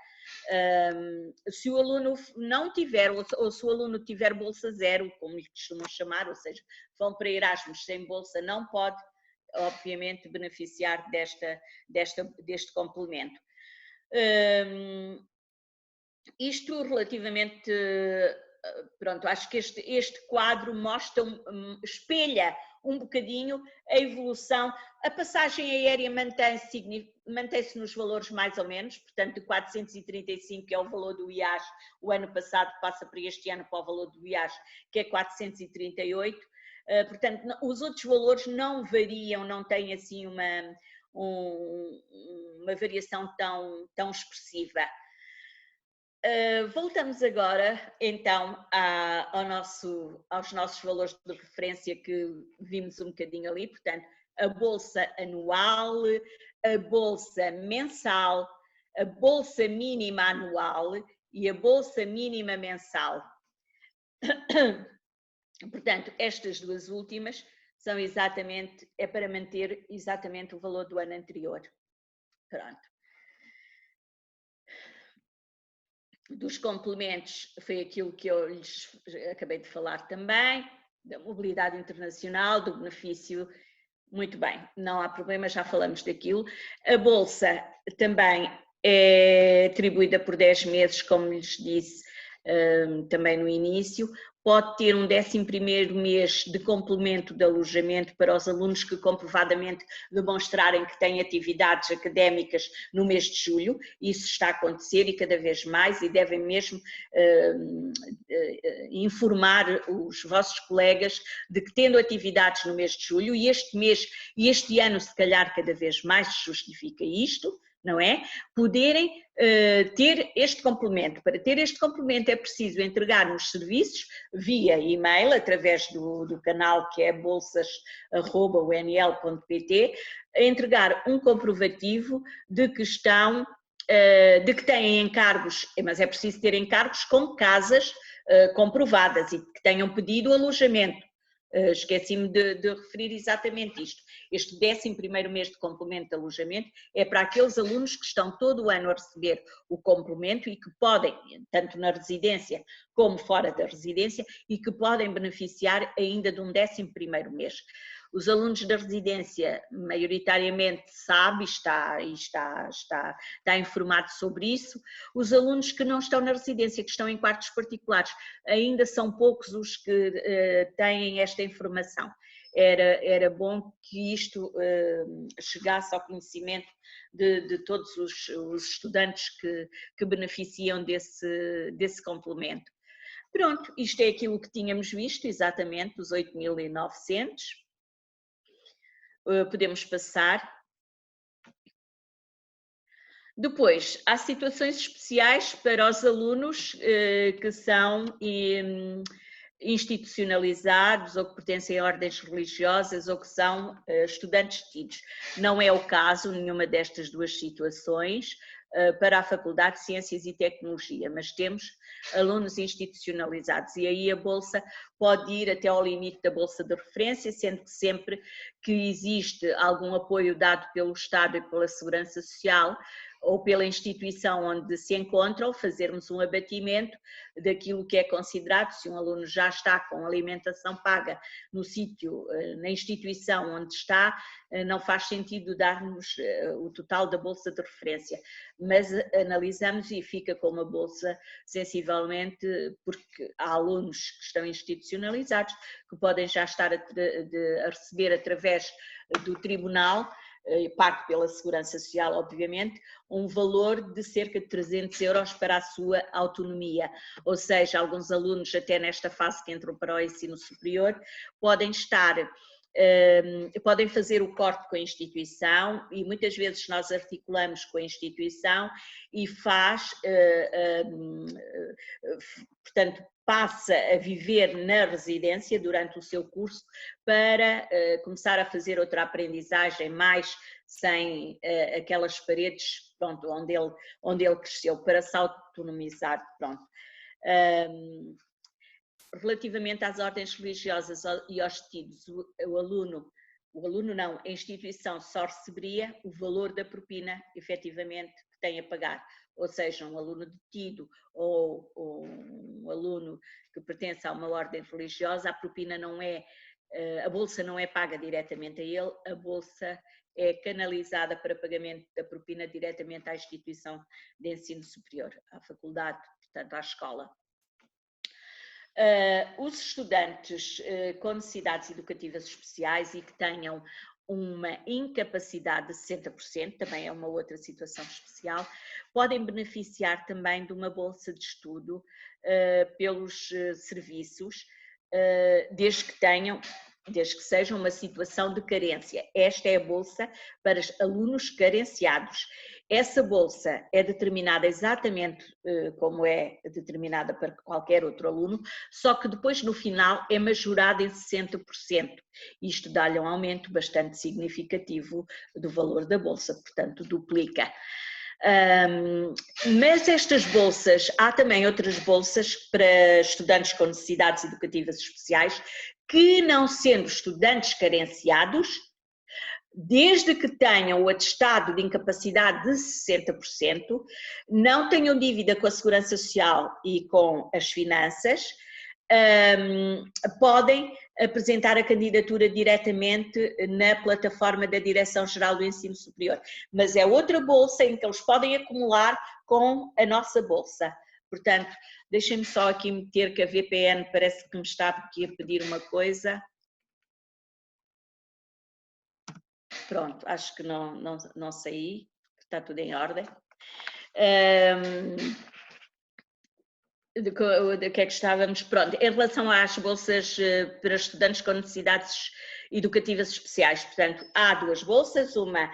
Se o aluno não tiver, ou se o aluno tiver bolsa zero, como lhe costumam chamar, ou seja, vão para Erasmus sem bolsa, não pode, obviamente, beneficiar deste complemento. Isto relativamente, pronto, acho que este quadro mostra, espelha um bocadinho a evolução. A passagem aérea mantém-se nos valores mais ou menos, portanto, de 435, que é o valor do IAS, o ano passado passa para este ano para o valor do IAS, que é 438. Portanto, os outros valores não variam, não têm assim uma variação tão expressiva. Voltamos agora então aos nossos valores de referência que vimos um bocadinho ali, portanto, a bolsa anual, a bolsa mensal, a bolsa mínima anual e a bolsa mínima mensal. Portanto, estas duas últimas são exatamente, é para manter exatamente o valor do ano anterior. Pronto. Dos complementos foi aquilo que eu lhes acabei de falar também, da mobilidade internacional, do benefício, muito bem, não há problema, já falamos daquilo. A bolsa também é atribuída por 10 meses, como lhes disse também no início. Pode ter um 11º mês de complemento de alojamento para os alunos que comprovadamente demonstrarem que têm atividades académicas no mês de julho. Isso está a acontecer e cada vez mais, e devem mesmo informar os vossos colegas de que, tendo atividades no mês de julho, e este mês e este ano se calhar cada vez mais justifica isto, não é? Poderem ter este complemento. Para ter este complemento é preciso entregarmos serviços via e-mail, através do canal que é bolsas@unl.pt, entregar um comprovativo de que estão, de que têm encargos, mas é preciso ter encargos com casas comprovadas e que tenham pedido alojamento. Esqueci-me de referir exatamente isto. Este 11º mês de complemento de alojamento é para aqueles alunos que estão todo o ano a receber o complemento e que podem, tanto na residência como fora da residência, e que podem beneficiar ainda de um 11º mês. Os alunos da residência, maioritariamente, sabem, está informado sobre isso. Os alunos que não estão na residência, que estão em quartos particulares, ainda são poucos os que têm esta informação. Era bom que isto chegasse ao conhecimento de todos os estudantes que beneficiam desse complemento. Pronto, isto é aquilo que tínhamos visto, exatamente, os 8.900. Podemos passar. Depois, há situações especiais para os alunos que são institucionalizados ou que pertencem a ordens religiosas ou que são estudantes tidos. Não é o caso, nenhuma destas duas situações, para a Faculdade de Ciências e Tecnologia, mas temos alunos institucionalizados e aí a bolsa pode ir até ao limite da bolsa de referência, sendo que sempre que existe algum apoio dado pelo Estado e pela Segurança Social ou pela instituição onde se encontram, fazermos um abatimento daquilo que é considerado, se um aluno já está com alimentação paga no sítio, na instituição onde está, não faz sentido darmos o total da bolsa de referência, mas analisamos e fica com uma bolsa sensivelmente, porque há alunos que estão institucionalizados, que podem já estar a receber através do tribunal, parte pela Segurança Social, obviamente, um valor de cerca de 300 € para a sua autonomia. Ou seja, alguns alunos, até nesta fase que entram para o ensino superior, podem fazer o corte com a instituição e muitas vezes nós articulamos com a instituição e portanto, passa a viver na residência durante o seu curso para começar a fazer outra aprendizagem mais sem aquelas paredes, pronto, onde ele cresceu, para se autonomizar, pronto. Relativamente às ordens religiosas e aos tidos, a instituição só receberia o valor da propina, efetivamente, que tem a pagar. Ou seja, um aluno detido ou um aluno que pertence a uma ordem religiosa, a propina não é, a bolsa não é paga diretamente a ele, a bolsa é canalizada para pagamento da propina diretamente à instituição de ensino superior, à faculdade, portanto, à escola. Os estudantes com necessidades educativas especiais e que tenham uma incapacidade de 60%, também é uma outra situação especial, podem beneficiar também de uma bolsa de estudo pelos serviços, desde que tenham desde que seja uma situação de carência. Esta é a bolsa para os alunos carenciados. Essa bolsa é determinada exatamente como é determinada para qualquer outro aluno, só que depois no final é majorada em 60%. Isto dá-lhe um aumento bastante significativo do valor da bolsa, portanto duplica. Mas estas bolsas, há também outras bolsas para estudantes com necessidades educativas especiais que, não sendo estudantes carenciados, desde que tenham o atestado de incapacidade de 60%, não tenham dívida com a Segurança Social e com as finanças, podem apresentar a candidatura diretamente na plataforma da Direção-Geral do Ensino Superior. Mas é outra bolsa em que eles podem acumular com a nossa bolsa. Portanto, deixem-me só aqui meter que a VPN parece que me está aqui a pedir uma coisa. Pronto, acho que não saí, está tudo em ordem. De que é que estávamos? Pronto, em relação às bolsas para estudantes com necessidades educativas especiais, portanto, há duas bolsas, uma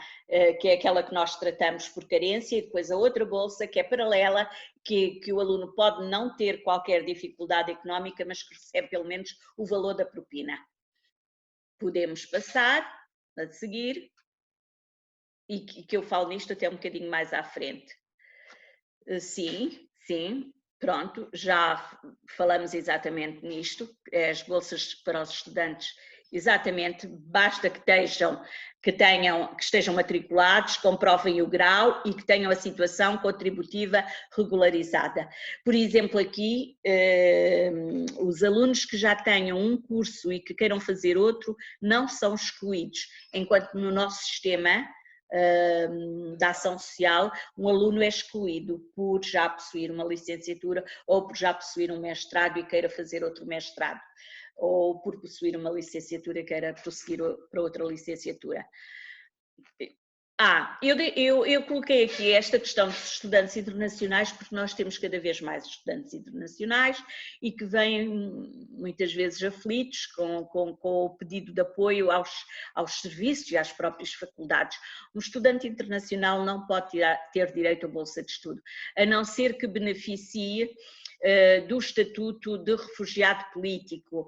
que é aquela que nós tratamos por carência e depois a outra bolsa que é paralela, que o aluno pode não ter qualquer dificuldade económica, mas que recebe pelo menos o valor da propina. Podemos passar a seguir, e que eu falo nisto até um bocadinho mais à frente. Sim, pronto, já falamos exatamente nisto, as bolsas para os estudantes, exatamente, basta que estejam matriculados, comprovem o grau e que tenham a situação contributiva regularizada. Por exemplo, aqui, os alunos que já tenham um curso e que queiram fazer outro não são excluídos, enquanto no nosso sistema da ação social, um aluno é excluído por já possuir uma licenciatura ou por já possuir um mestrado e queira fazer outro mestrado, ou por possuir uma licenciatura e queira prosseguir para outra licenciatura. Eu coloquei aqui esta questão dos estudantes internacionais porque nós temos cada vez mais estudantes internacionais e que vêm muitas vezes aflitos com o pedido de apoio aos serviços e às próprias faculdades. Um estudante internacional não pode ter direito a bolsa de estudo, a não ser que beneficie do estatuto de refugiado político.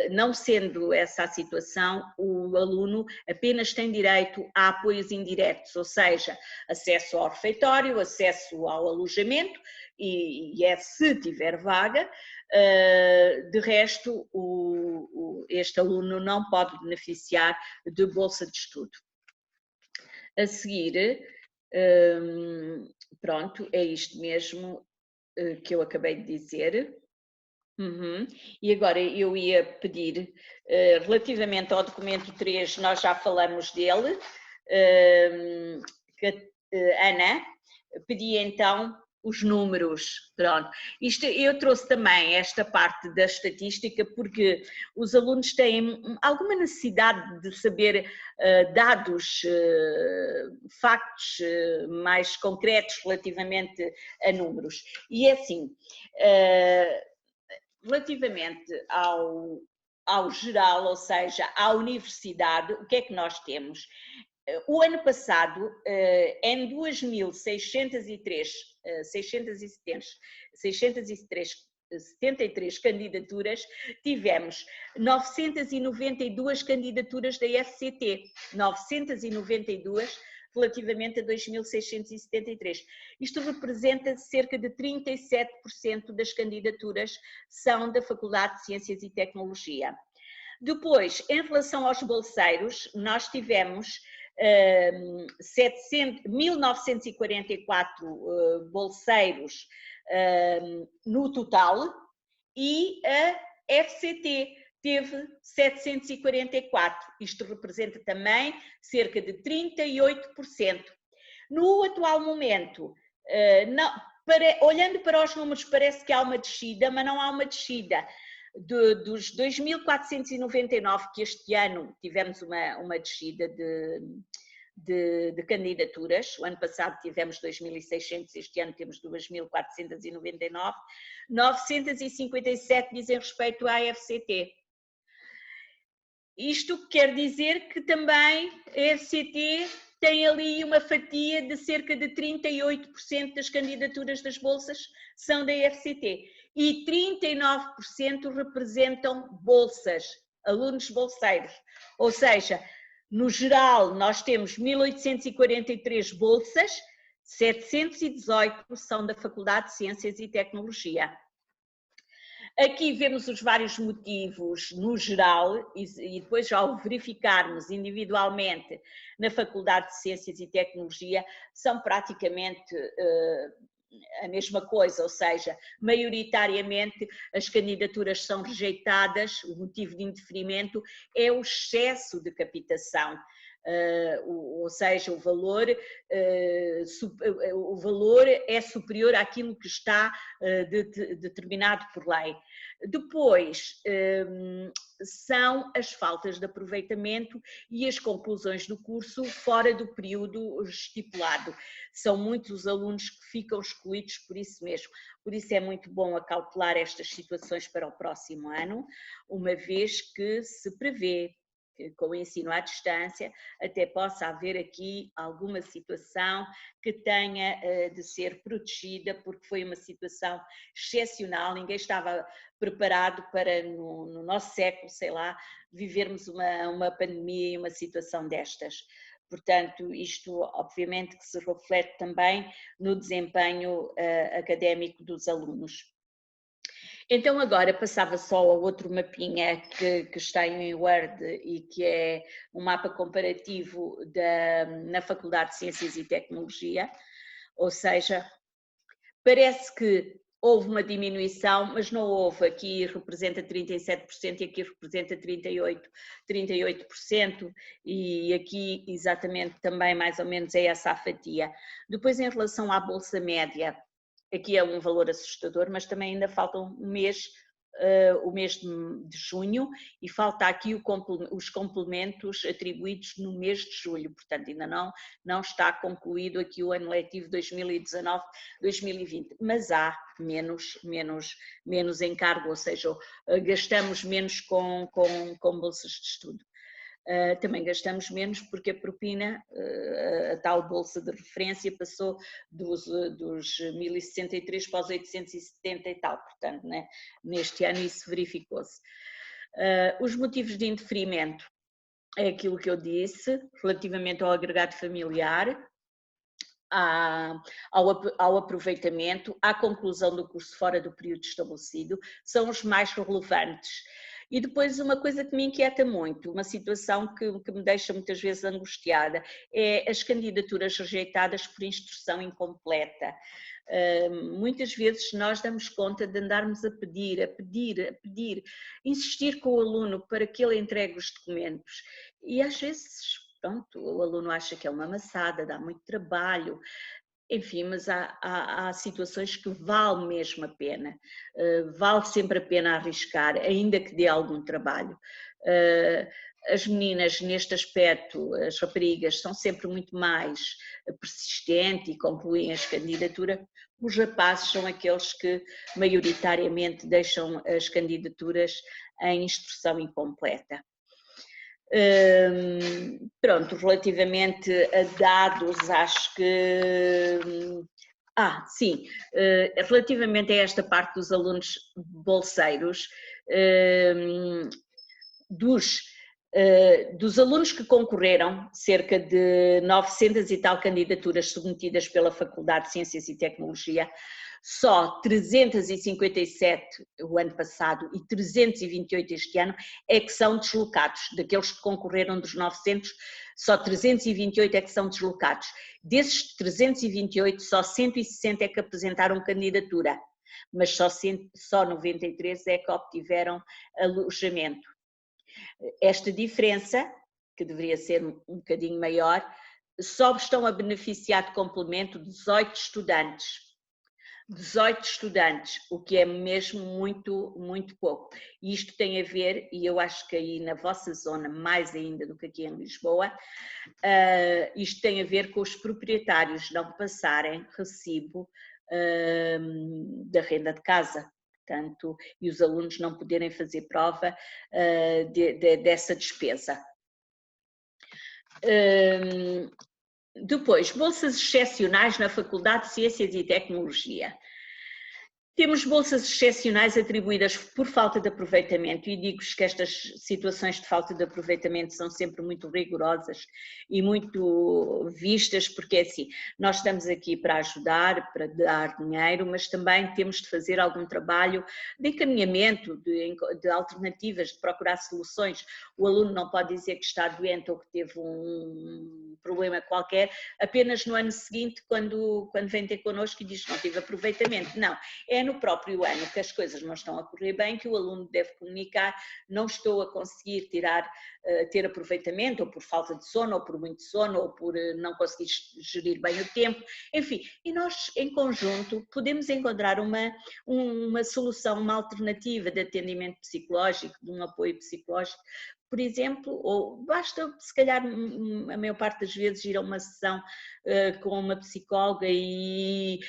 Não sendo essa a situação, o aluno apenas tem direito a apoios indiretos, ou seja, acesso ao refeitório, acesso ao alojamento e se tiver vaga. De resto, este aluno não pode beneficiar de bolsa de estudo. A seguir, pronto, é isto mesmo que eu acabei de dizer. E agora eu ia pedir, relativamente ao documento 3, nós já falamos dele, Ana, pedi então os números, pronto. Eu trouxe também esta parte da estatística porque os alunos têm alguma necessidade de saber dados, factos mais concretos relativamente a números. E é assim, relativamente ao geral, ou seja, à universidade, o que é que nós temos? O ano passado, em 2.673 candidaturas, tivemos 992 candidaturas da FCT, 992 relativamente a 2.673. Isto representa cerca de 37% das candidaturas são da Faculdade de Ciências e Tecnologia. Depois, em relação aos bolseiros, nós tivemos 1.944 bolseiros no total e a FCT teve 744, isto representa também cerca de 38%. No atual momento, olhando para os números parece que há uma descida, mas não há uma descida. Dos 2.499 que este ano tivemos uma descida de candidaturas, o ano passado tivemos 2.600, este ano temos 2.499, 957 dizem respeito à FCT. Isto quer dizer que também a FCT tem ali uma fatia de cerca de 38% das candidaturas das bolsas são da FCT e 39% representam bolsas, alunos bolseiros. Ou seja, no geral nós temos 1843 bolsas, 718 são da Faculdade de Ciências e Tecnologia. Aqui vemos os vários motivos no geral e depois ao verificarmos individualmente na Faculdade de Ciências e Tecnologia são praticamente a mesma coisa, ou seja, maioritariamente as candidaturas são rejeitadas, o motivo de indeferimento é o excesso de captação. Ou seja, o valor é superior àquilo que está determinado por lei. Depois, são as faltas de aproveitamento e as conclusões do curso fora do período estipulado. São muitos os alunos que ficam excluídos por isso mesmo. Por isso é muito bom acautelar estas situações para o próximo ano, uma vez que se prevê que com o ensino à distância até possa haver aqui alguma situação que tenha de ser protegida, porque foi uma situação excepcional, ninguém estava preparado para no nosso século, sei lá, vivermos uma pandemia e uma situação destas. Portanto, isto obviamente que se reflete também no desempenho académico dos alunos. Então agora passava só ao outro mapinha que está em Word e que é um mapa comparativo na Faculdade de Ciências e Tecnologia, ou seja, parece que houve uma diminuição, mas não houve, aqui representa 37% e aqui representa 38% e aqui exatamente também mais ou menos é essa a fatia. Depois em relação à bolsa média, aqui é um valor assustador, mas também ainda falta um mês, o mês de junho, e falta aqui os complementos atribuídos no mês de julho, portanto ainda não está concluído aqui o ano letivo 2019-2020, mas há menos encargo, ou seja, gastamos menos com bolsas de estudo. Também gastamos menos porque a propina, a tal bolsa de referência, passou dos 1063 para os 870 e tal, portanto, né, neste ano isso verificou-se. Os motivos de indeferimento é aquilo que eu disse, relativamente ao agregado familiar, ao aproveitamento, à conclusão do curso fora do período estabelecido, são os mais relevantes. E depois uma coisa que me inquieta muito, uma situação que me deixa muitas vezes angustiada, é as candidaturas rejeitadas por instrução incompleta. Muitas vezes nós damos conta de andarmos a pedir, insistir com o aluno para que ele entregue os documentos e às vezes, pronto, o aluno acha que é uma amassada, dá muito trabalho. Enfim, mas há situações que vale mesmo a pena, vale sempre a pena arriscar, ainda que dê algum trabalho. As meninas neste aspecto, as raparigas, são sempre muito mais persistentes e concluem as candidaturas, os rapazes são aqueles que maioritariamente deixam as candidaturas em instrução incompleta. Pronto, relativamente a dados, acho que... sim, relativamente a esta parte dos alunos bolseiros, dos alunos que concorreram, cerca de 900 e tal candidaturas submetidas pela Faculdade de Ciências e Tecnologia, só 357 o ano passado e 328 este ano é que são deslocados. Daqueles que concorreram dos 900, só 328 é que são deslocados. Desses 328, só 160 é que apresentaram candidatura, mas só 93 é que obtiveram alojamento. Esta diferença, que deveria ser um bocadinho maior, só estão a beneficiar de complemento 18 estudantes. 18 estudantes, o que é mesmo muito, muito pouco. E isto tem a ver, e eu acho que aí na vossa zona, mais ainda do que aqui em Lisboa, isto tem a ver com os proprietários não passarem recibo da renda de casa. portanto, e os alunos não poderem fazer prova dessa despesa. Depois, bolsas excepcionais na Faculdade de Ciências e Tecnologia. Temos bolsas excepcionais atribuídas por falta de aproveitamento e digo-vos que estas situações de falta de aproveitamento são sempre muito rigorosas e muito vistas, porque é assim, nós estamos aqui para ajudar, para dar dinheiro, mas também temos de fazer algum trabalho de encaminhamento, de alternativas, de procurar soluções. O aluno não pode dizer que está doente ou que teve um problema qualquer apenas no ano seguinte, quando vem ter connosco e diz que não tive aproveitamento. Não, é no próprio ano que as coisas não estão a correr bem, que o aluno deve comunicar, não estou a conseguir ter aproveitamento, ou por falta de sono, ou por muito sono, ou por não conseguir gerir bem o tempo, enfim, e nós em conjunto podemos encontrar uma solução, uma alternativa de atendimento psicológico, de um apoio psicológico, por exemplo, ou basta se calhar a maior parte das vezes ir a uma sessão com uma psicóloga e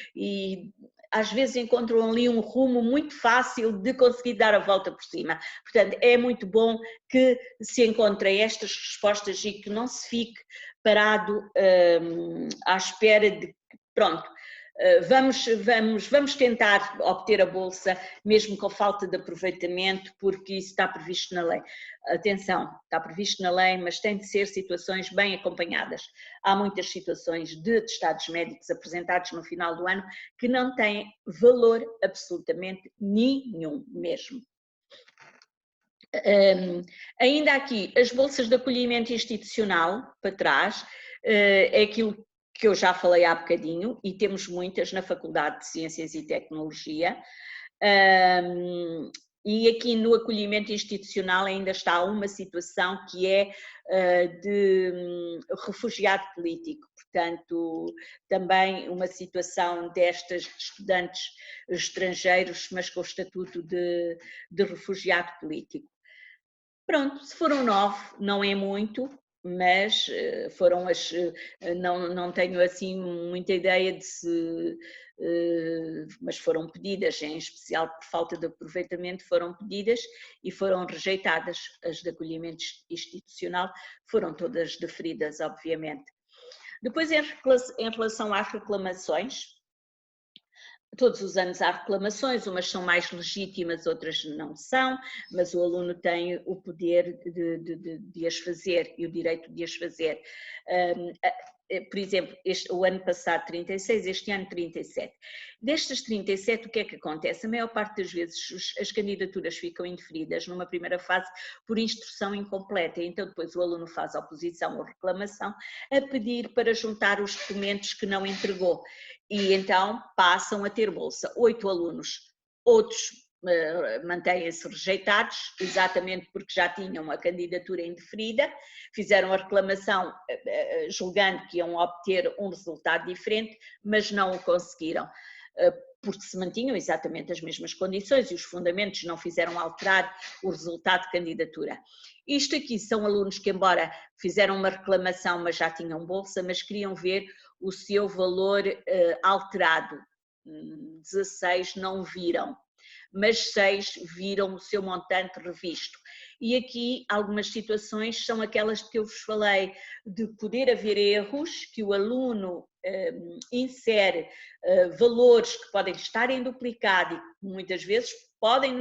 às vezes encontram ali um rumo muito fácil de conseguir dar a volta por cima. Portanto, é muito bom que se encontrem estas respostas e que não se fique parado à espera de que, pronto, vamos tentar obter a bolsa, mesmo com falta de aproveitamento, porque isso está previsto na lei. Atenção, está previsto na lei, mas tem de ser situações bem acompanhadas. Há muitas situações de atestados médicos apresentados no final do ano que não têm valor absolutamente nenhum mesmo. Ainda aqui, as bolsas de acolhimento institucional, para trás, é aquilo que eu já falei há bocadinho, e temos muitas na Faculdade de Ciências e Tecnologia, e aqui no acolhimento institucional ainda está uma situação que é de refugiado político, portanto também uma situação destas de estudantes estrangeiros, mas com o estatuto de refugiado político. Pronto, se foram 9, não é muito, mas foram não tenho assim muita ideia de se, mas foram pedidas, em especial por falta de aproveitamento, foram pedidas e foram rejeitadas. As de acolhimento institucional foram todas deferidas, obviamente. Depois, em relação às reclamações, todos os anos há reclamações, umas são mais legítimas, outras não são, mas o aluno tem o poder de as fazer e o direito de as fazer. Por exemplo, o ano passado 36, este ano 37. Destas 37, o que é que acontece? A maior parte das vezes as candidaturas ficam indeferidas numa primeira fase por instrução incompleta, então depois o aluno faz oposição ou reclamação a pedir para juntar os documentos que não entregou e então passam a ter bolsa. 8 alunos, outros mantêm-se rejeitados, exatamente porque já tinham a candidatura indeferida, fizeram a reclamação julgando que iam obter um resultado diferente, mas não o conseguiram, porque se mantinham exatamente as mesmas condições e os fundamentos não fizeram alterar o resultado de candidatura. Isto aqui são alunos que, embora fizeram uma reclamação, mas já tinham bolsa, mas queriam ver o seu valor alterado. 16 não viram, mas 6 viram o seu montante revisto. E aqui algumas situações são aquelas que eu vos falei, de poder haver erros, que o aluno insere valores que podem estar em duplicado e que muitas vezes podem,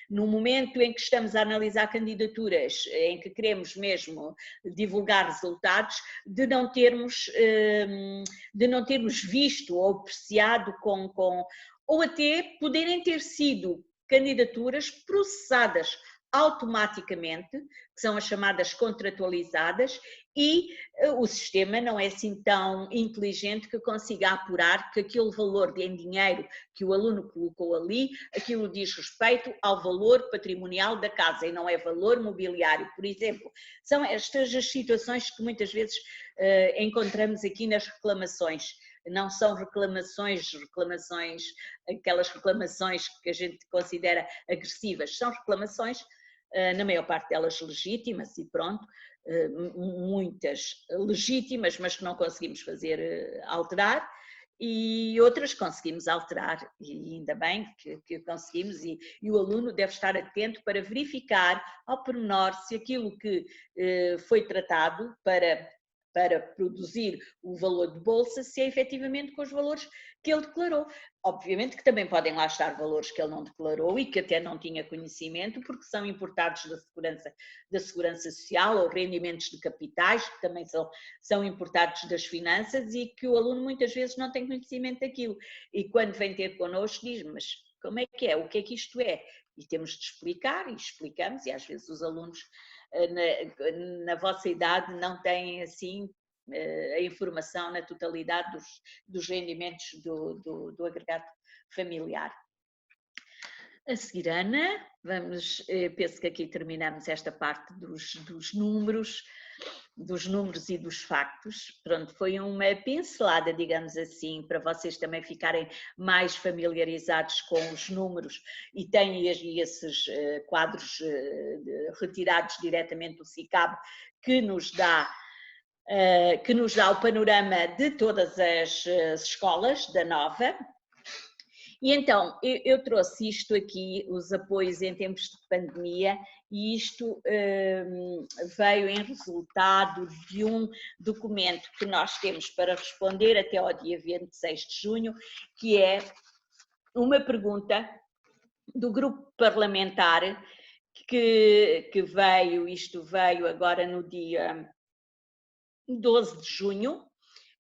no momento em que estamos a analisar candidaturas, em que queremos mesmo divulgar resultados, de não termos visto ou apreciado ou até poderem ter sido candidaturas processadas automaticamente, que são as chamadas contratualizadas, e o sistema não é assim tão inteligente que consiga apurar que aquele valor em dinheiro que o aluno colocou ali, aquilo diz respeito ao valor patrimonial da casa e não é valor mobiliário, por exemplo. São estas as situações que muitas vezes encontramos aqui nas reclamações. Não são reclamações, aquelas reclamações que a gente considera agressivas, são reclamações, na maior parte delas legítimas e pronto, muitas legítimas, mas que não conseguimos fazer alterar, e outras conseguimos alterar, e ainda bem que conseguimos, e o aluno deve estar atento para verificar ao pormenor se aquilo que foi tratado para produzir o valor de bolsa, se é efetivamente com os valores que ele declarou. Obviamente que também podem lá estar valores que ele não declarou e que até não tinha conhecimento, porque são importados da segurança social, ou rendimentos de capitais, que também são importados das finanças, e que o aluno muitas vezes não tem conhecimento daquilo. E quando vem ter connosco diz, mas como é que é? O que é que isto é? E temos de explicar, e explicamos, e às vezes os alunos na vossa idade não têm assim a informação na totalidade dos rendimentos do agregado familiar. A seguir, Ana, penso que aqui terminamos esta parte dos números e dos factos. Pronto, foi uma pincelada, digamos assim, para vocês também ficarem mais familiarizados com os números, e têm esses quadros retirados diretamente do SICAB, que nos dá o panorama de todas as escolas da Nova. E então, eu trouxe isto aqui, os apoios em tempos de pandemia, e isto veio em resultado de um documento que nós temos para responder até ao dia 26 de junho, que é uma pergunta do grupo parlamentar que veio agora no dia 12 de junho,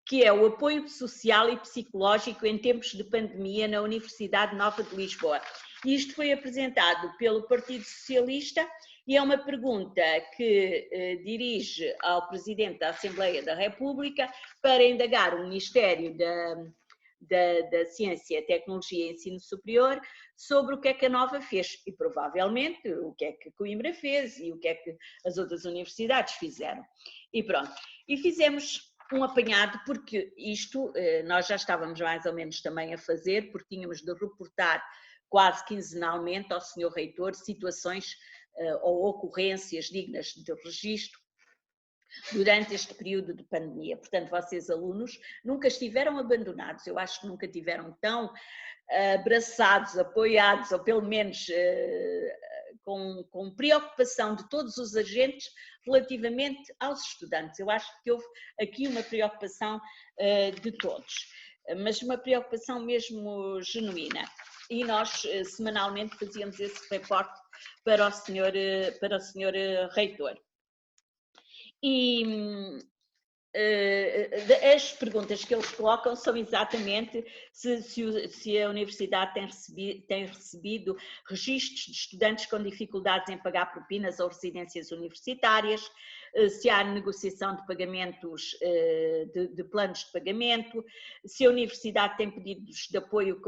que é o apoio social e psicológico em tempos de pandemia na Universidade Nova de Lisboa. Isto foi apresentado pelo Partido Socialista e é uma pergunta que dirige ao Presidente da Assembleia da República para indagar o Ministério da Ciência, Tecnologia e Ensino Superior sobre o que é que a Nova fez e provavelmente o que é que Coimbra fez e o que é que as outras universidades fizeram. E pronto, e fizemos um apanhado, porque isto nós já estávamos mais ou menos também a fazer, porque tínhamos de reportar quase quinzenalmente ao Sr. Reitor situações ou ocorrências dignas de registro durante este período de pandemia. Portanto, vocês alunos nunca estiveram abandonados, eu acho que nunca tiveram tão abraçados, apoiados, ou pelo menos com preocupação de todos os agentes relativamente aos estudantes. Eu acho que houve aqui uma preocupação de todos, mas uma preocupação mesmo genuína. E nós semanalmente fazíamos esse reporte para o senhor Reitor. E as perguntas que eles colocam são exatamente se a universidade tem recebido registros de estudantes com dificuldades em pagar propinas ou residências universitárias, se há negociação de pagamentos, de planos de pagamento, se a universidade tem pedidos de apoio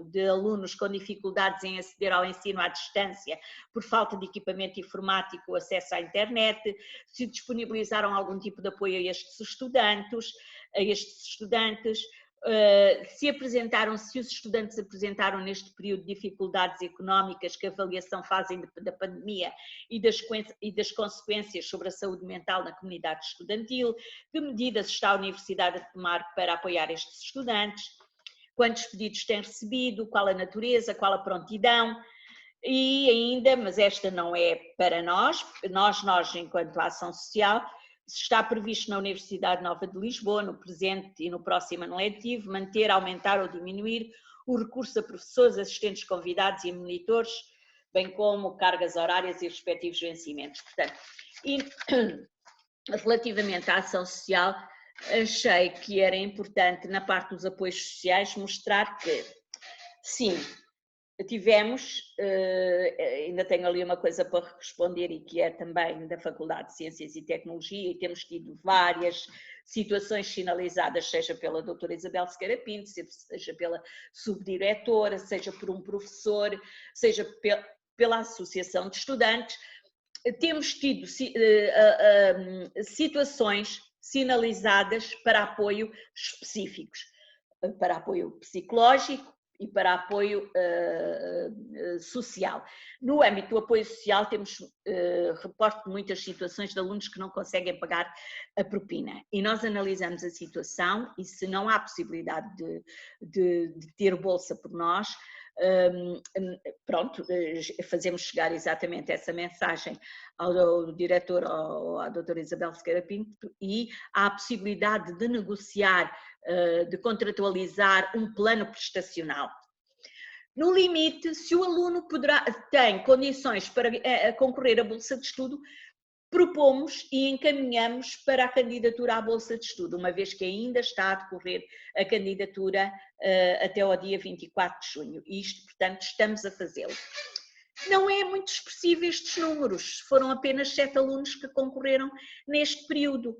de alunos com dificuldades em aceder ao ensino à distância por falta de equipamento informático ou acesso à internet, se disponibilizaram algum tipo de apoio a estes estudantes, se os estudantes apresentaram neste período dificuldades económicas, que avaliação fazem da pandemia e das consequências sobre a saúde mental na comunidade estudantil, que medidas está a universidade a tomar para apoiar estes estudantes, quantos pedidos têm recebido, qual a natureza, qual a prontidão. E ainda, mas esta não é para nós enquanto ação social, está previsto na Universidade Nova de Lisboa, no presente e no próximo ano letivo, manter, aumentar ou diminuir o recurso a professores, assistentes convidados e monitores, bem como cargas horárias e respectivos vencimentos. Portanto, e relativamente à ação social, achei que era importante, na parte dos apoios sociais, mostrar que, sim, tivemos, ainda tenho ali uma coisa para responder, e que é também da Faculdade de Ciências e Tecnologia, e temos tido várias situações sinalizadas, seja pela doutora Isabel Sequeira Pinto, seja pela subdiretora, seja por um professor, seja pela associação de estudantes. Temos tido situações sinalizadas para apoio específicos, para apoio psicológico, e para apoio social. No âmbito do apoio social temos reporte de muitas situações de alunos que não conseguem pagar a propina e nós analisamos a situação e se não há possibilidade de ter bolsa por nós, pronto, fazemos chegar exatamente essa mensagem ao diretor, à doutora Isabel Sequeira Pinto, e há a possibilidade de negociar, de contratualizar um plano prestacional. No limite, se o aluno tem condições para concorrer à bolsa de estudo, propomos e encaminhamos para a candidatura à bolsa de estudo, uma vez que ainda está a decorrer a candidatura até ao dia 24 de junho. E isto, portanto, estamos a fazê-lo. Não é muito expressivo estes números, foram apenas 7 alunos que concorreram neste período.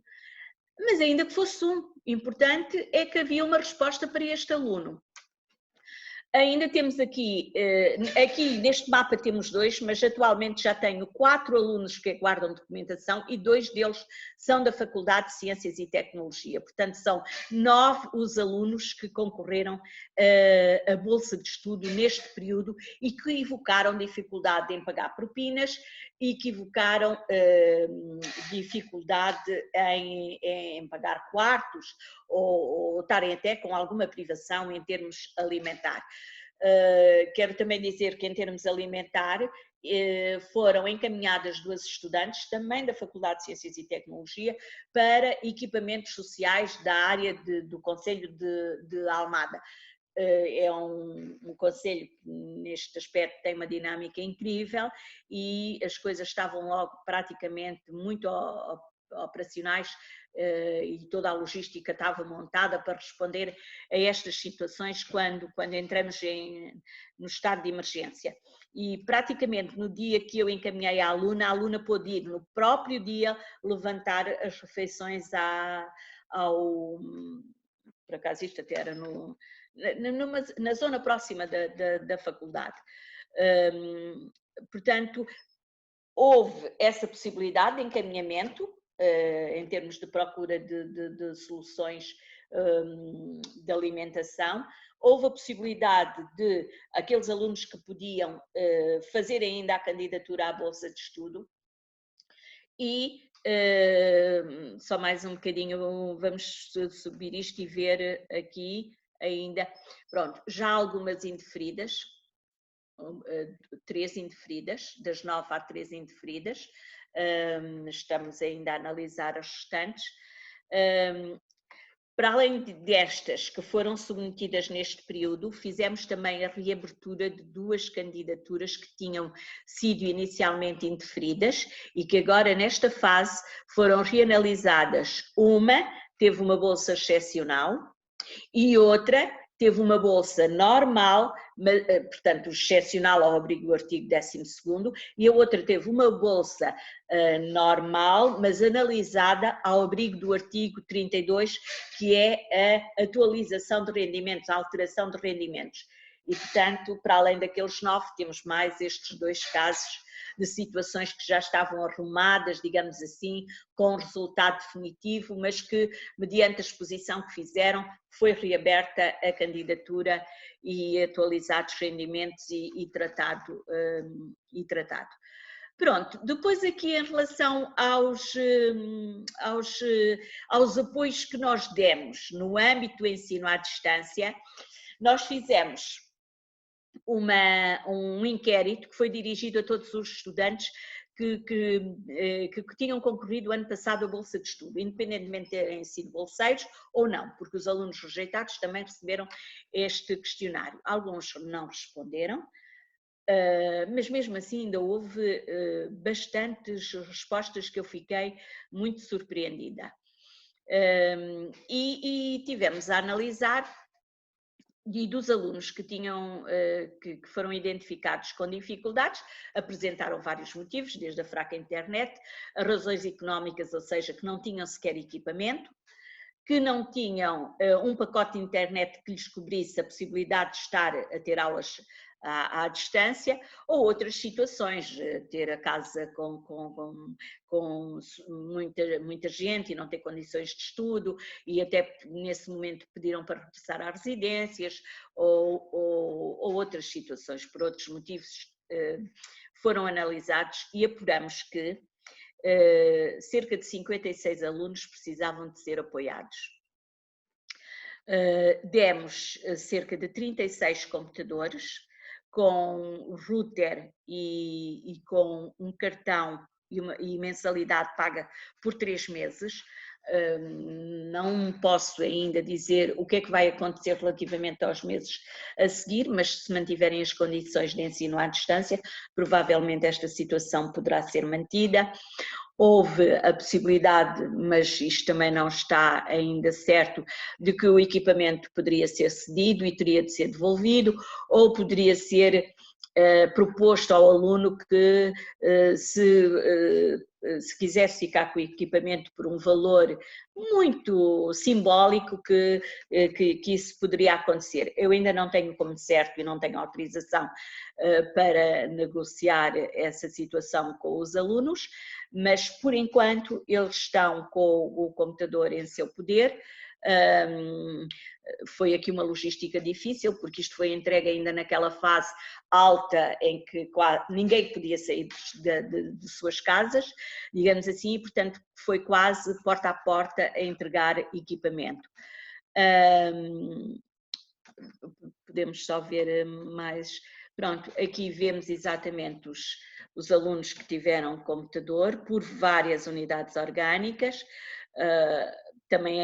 Mas ainda que fosse um, importante é que havia uma resposta para este aluno. Ainda temos aqui neste mapa temos 2, mas atualmente já tenho 4 alunos que aguardam documentação e 2 deles são da Faculdade de Ciências e Tecnologia. Portanto, são 9 os alunos que concorreram à Bolsa de Estudo neste período e que evocaram dificuldade em pagar propinas e que evocaram dificuldade em pagar quartos ou estarem até com alguma privação em termos alimentar. Quero também dizer que em termos alimentar foram encaminhadas 2 estudantes também da Faculdade de Ciências e Tecnologia para equipamentos sociais da área do Concelho de Almada. É um concelho que neste aspecto tem uma dinâmica incrível e as coisas estavam logo praticamente muito operacionais e toda a logística estava montada para responder a estas situações quando entramos no estado de emergência. E praticamente no dia que eu encaminhei a aluna pôde ir no próprio dia levantar as refeições por acaso isto até era na zona próxima da faculdade. Portanto, houve essa possibilidade de encaminhamento em termos de procura de soluções de alimentação. Houve a possibilidade de aqueles alunos que podiam fazer ainda a candidatura à Bolsa de Estudo e só mais um bocadinho, vamos subir isto e ver aqui ainda, pronto, já algumas indeferidas, 3 indeferidas, das 9 há 3 indeferidas, estamos ainda a analisar as restantes. Para além destas que foram submetidas neste período, fizemos também a reabertura de 2 candidaturas que tinham sido inicialmente indeferidas e que agora nesta fase foram reanalisadas. Uma teve uma bolsa excepcional e outra teve uma bolsa normal, portanto excepcional ao abrigo do artigo 12º, e a outra teve uma bolsa normal, mas analisada ao abrigo do artigo 32, que é a atualização de rendimentos, a alteração de rendimentos. E, portanto, para além daqueles 9, temos mais estes 2 casos de situações que já estavam arrumadas, digamos assim, com resultado definitivo, mas que, mediante a exposição que fizeram, foi reaberta a candidatura e atualizados rendimentos e tratado. Pronto, depois aqui em relação aos apoios que nós demos no âmbito do ensino à distância, nós fizemos um inquérito que foi dirigido a todos os estudantes que tinham concorrido o ano passado a Bolsa de Estudo, independentemente de terem sido bolseiros ou não, porque os alunos rejeitados também receberam este questionário. Alguns não responderam, mas mesmo assim ainda houve bastantes respostas que eu fiquei muito surpreendida. E tivemos a analisar, e dos alunos que foram identificados com dificuldades, apresentaram vários motivos, desde a fraca internet, as razões económicas, ou seja, que não tinham sequer equipamento, que não tinham um pacote de internet que lhes cobrisse a possibilidade de estar a ter aulas à distância, ou outras situações, ter a casa com muita gente e não ter condições de estudo, e até nesse momento pediram para regressar às residências, ou outras situações, por outros motivos, foram analisados e apuramos que cerca de 56 alunos precisavam de ser apoiados. Demos cerca de 36 computadores, com router e com um cartão e mensalidade paga por 3 meses. Não posso ainda dizer o que é que vai acontecer relativamente aos meses a seguir, mas se mantiverem as condições de ensino à distância, provavelmente esta situação poderá ser mantida. Houve a possibilidade, mas isto também não está ainda certo, de que o equipamento poderia ser cedido e teria de ser devolvido, ou poderia ser proposto ao aluno que se quisesse ficar com o equipamento por um valor muito simbólico, que isso poderia acontecer. Eu ainda não tenho como certo e não tenho autorização para negociar essa situação com os alunos, mas por enquanto eles estão com o computador em seu poder. Foi aqui uma logística difícil, porque isto foi entregue ainda naquela fase alta em que quase ninguém podia sair de suas casas, digamos assim, e portanto foi quase porta a porta a entregar equipamento. Podemos só ver mais. Pronto, aqui vemos exatamente os alunos que tiveram computador por várias unidades orgânicas. Também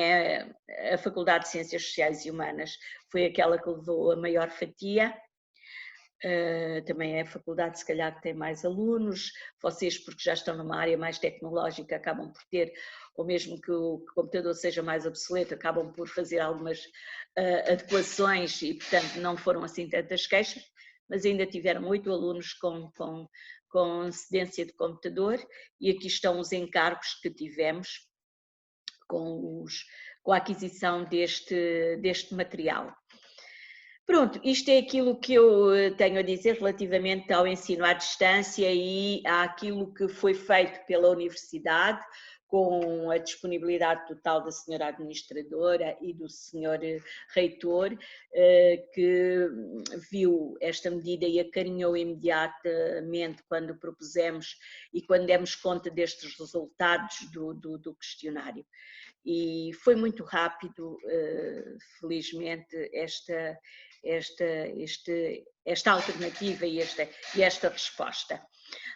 a Faculdade de Ciências Sociais e Humanas foi aquela que levou a maior fatia. Também é a faculdade, se calhar, que tem mais alunos. Vocês, porque já estão numa área mais tecnológica, acabam por ter, ou mesmo que o computador seja mais obsoleto, acabam por fazer algumas adequações e, portanto, não foram assim tantas queixas, mas ainda tiveram 8 alunos com cedência de computador, e aqui estão os encargos que tivemos com a aquisição deste material. Pronto, isto é aquilo que eu tenho a dizer relativamente ao ensino à distância e àquilo que foi feito pela Universidade, com a disponibilidade total da senhora administradora e do senhor reitor, que viu esta medida e acarinhou imediatamente quando propusemos e quando demos conta destes resultados do questionário. E foi muito rápido, felizmente, esta alternativa e esta resposta.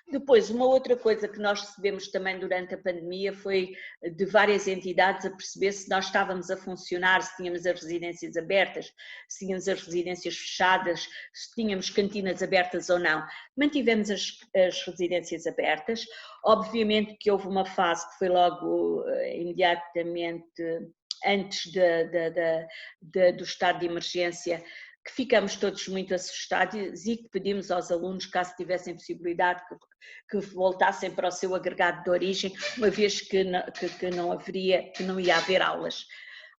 Depois, uma outra coisa que nós recebemos também durante a pandemia foi de várias entidades a perceber se nós estávamos a funcionar, se tínhamos as residências abertas, se tínhamos as residências fechadas, se tínhamos cantinas abertas ou não. Mantivemos as residências abertas. Obviamente que houve uma fase que foi logo imediatamente antes do estado de emergência, que ficamos todos muito assustados e que pedimos aos alunos, caso tivessem possibilidade, que voltassem para o seu agregado de origem, uma vez que não ia haver aulas.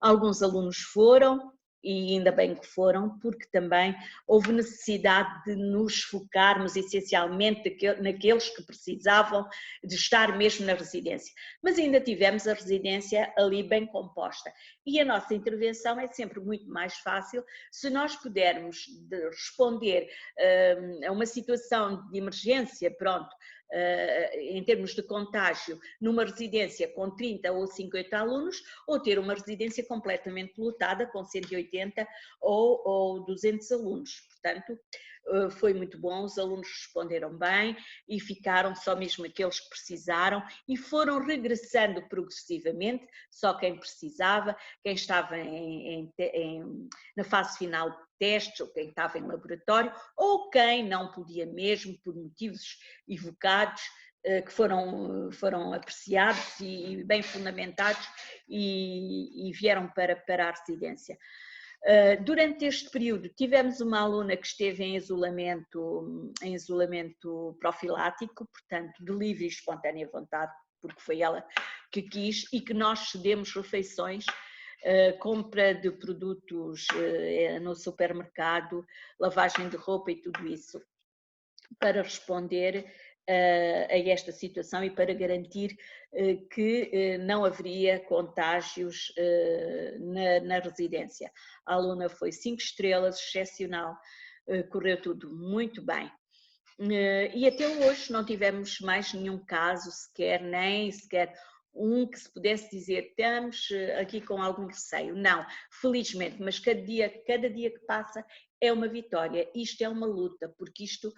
Alguns alunos foram, e ainda bem que foram, porque também houve necessidade de nos focarmos essencialmente naqueles que precisavam de estar mesmo na residência. Mas ainda tivemos a residência ali bem composta. E a nossa intervenção é sempre muito mais fácil se nós pudermos responder a uma situação de emergência, pronto, em termos de contágio, numa residência com 30 ou 50 alunos, ou ter uma residência completamente lotada com 180 ou 200 alunos. Portanto, foi muito bom, os alunos responderam bem e ficaram só mesmo aqueles que precisaram e foram regressando progressivamente, só quem precisava, quem estava na fase final de testes, ou quem estava em laboratório, ou quem não podia mesmo, por motivos evocados, que foram apreciados e bem fundamentados e vieram para a residência. Durante este período tivemos uma aluna que esteve em isolamento profilático, portanto de livre e espontânea vontade, porque foi ela que quis, e que nós cedemos refeições compra de produtos no supermercado, lavagem de roupa e tudo isso, para responder a esta situação e para garantir que não haveria contágios na residência. A aluna foi 5 estrelas, excepcional, correu tudo muito bem. E até hoje não tivemos mais nenhum caso sequer, nem sequer um que se pudesse dizer estamos aqui com algum receio. Não, felizmente, mas cada dia que passa é uma vitória. Isto é uma luta, porque isto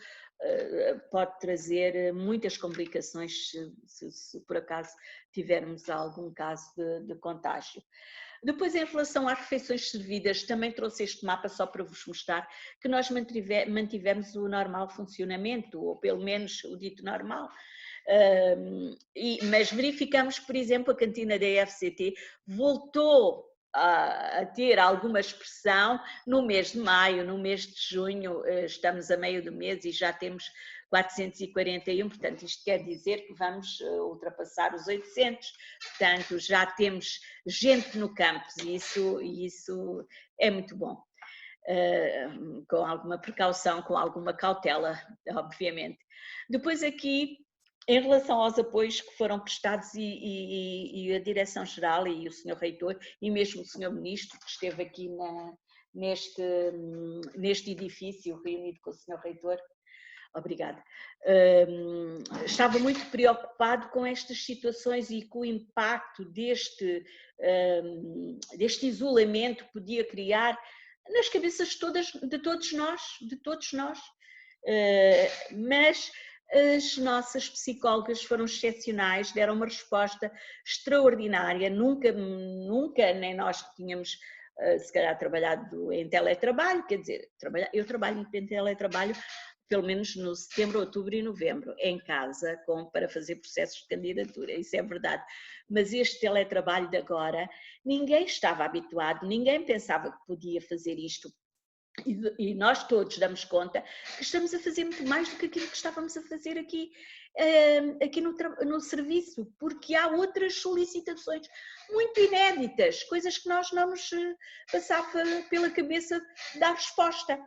pode trazer muitas complicações se por acaso tivermos algum caso de contágio. Depois, em relação às refeições servidas, também trouxe este mapa só para vos mostrar que nós mantivemos o normal funcionamento, ou pelo menos o dito normal. Mas verificamos, por exemplo, a cantina da FCT voltou a ter alguma expressão no mês de maio, no mês de junho, estamos a meio do mês e já temos 441, portanto isto quer dizer que vamos ultrapassar os 800, portanto já temos gente no campus e isso é muito bom. Com alguma precaução, com alguma cautela, obviamente. Depois aqui, em relação aos apoios que foram prestados e a Direção-Geral e o Sr. Reitor e mesmo o Sr. Ministro que esteve aqui neste edifício reunido com o Sr. Reitor, obrigada, estava muito preocupado com estas situações e com o impacto deste isolamento que podia criar nas cabeças de todos nós, mas as nossas psicólogas foram excepcionais, deram uma resposta extraordinária, nunca nem nós tínhamos se calhar trabalhado em teletrabalho, quer dizer, eu trabalho em teletrabalho pelo menos no setembro, outubro e novembro, em casa, para fazer processos de candidatura, isso é verdade. Mas este teletrabalho de agora, ninguém estava habituado, ninguém pensava que podia fazer isto. E nós todos damos conta que estamos a fazer muito mais do que aquilo que estávamos a fazer aqui no serviço, porque há outras solicitações muito inéditas, coisas que nós não nos passava pela cabeça dar resposta.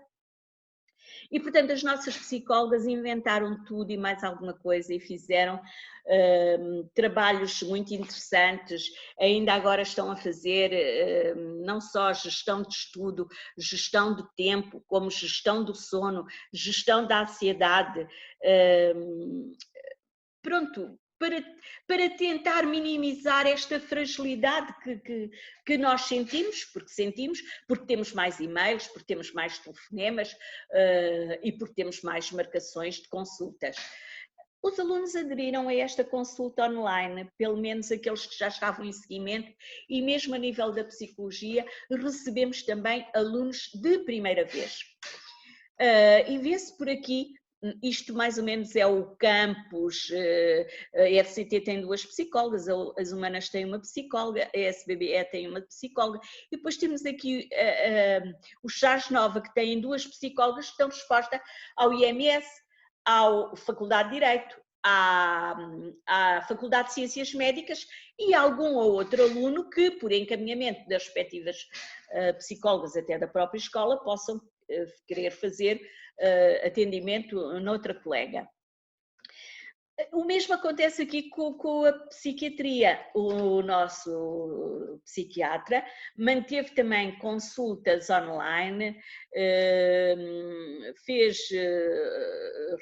E, portanto, as nossas psicólogas inventaram tudo e mais alguma coisa e fizeram trabalhos muito interessantes. Ainda agora estão a fazer não só gestão de estudo, gestão do tempo, como gestão do sono, gestão da ansiedade. Pronto, para tentar minimizar esta fragilidade que nós sentimos, porque temos mais e-mails, porque temos mais telefonemas e porque temos mais marcações de consultas. Os alunos aderiram a esta consulta online, pelo menos aqueles que já estavam em seguimento, e mesmo a nível da psicologia recebemos também alunos de primeira vez. E vê-se por aqui. Isto mais ou menos é o campus, a FCT tem 2 psicólogas, as Humanas têm uma psicóloga, a SBBE tem uma psicóloga, e depois temos aqui o Chaves Nova, que tem 2 psicólogas que dão resposta ao IMS, à Faculdade de Direito, à Faculdade de Ciências Médicas e algum ou outro aluno que, por encaminhamento das respectivas psicólogas até da própria escola, possam querer fazer atendimento noutra colega. O mesmo acontece aqui com a psiquiatria. O nosso psiquiatra manteve também consultas online, fez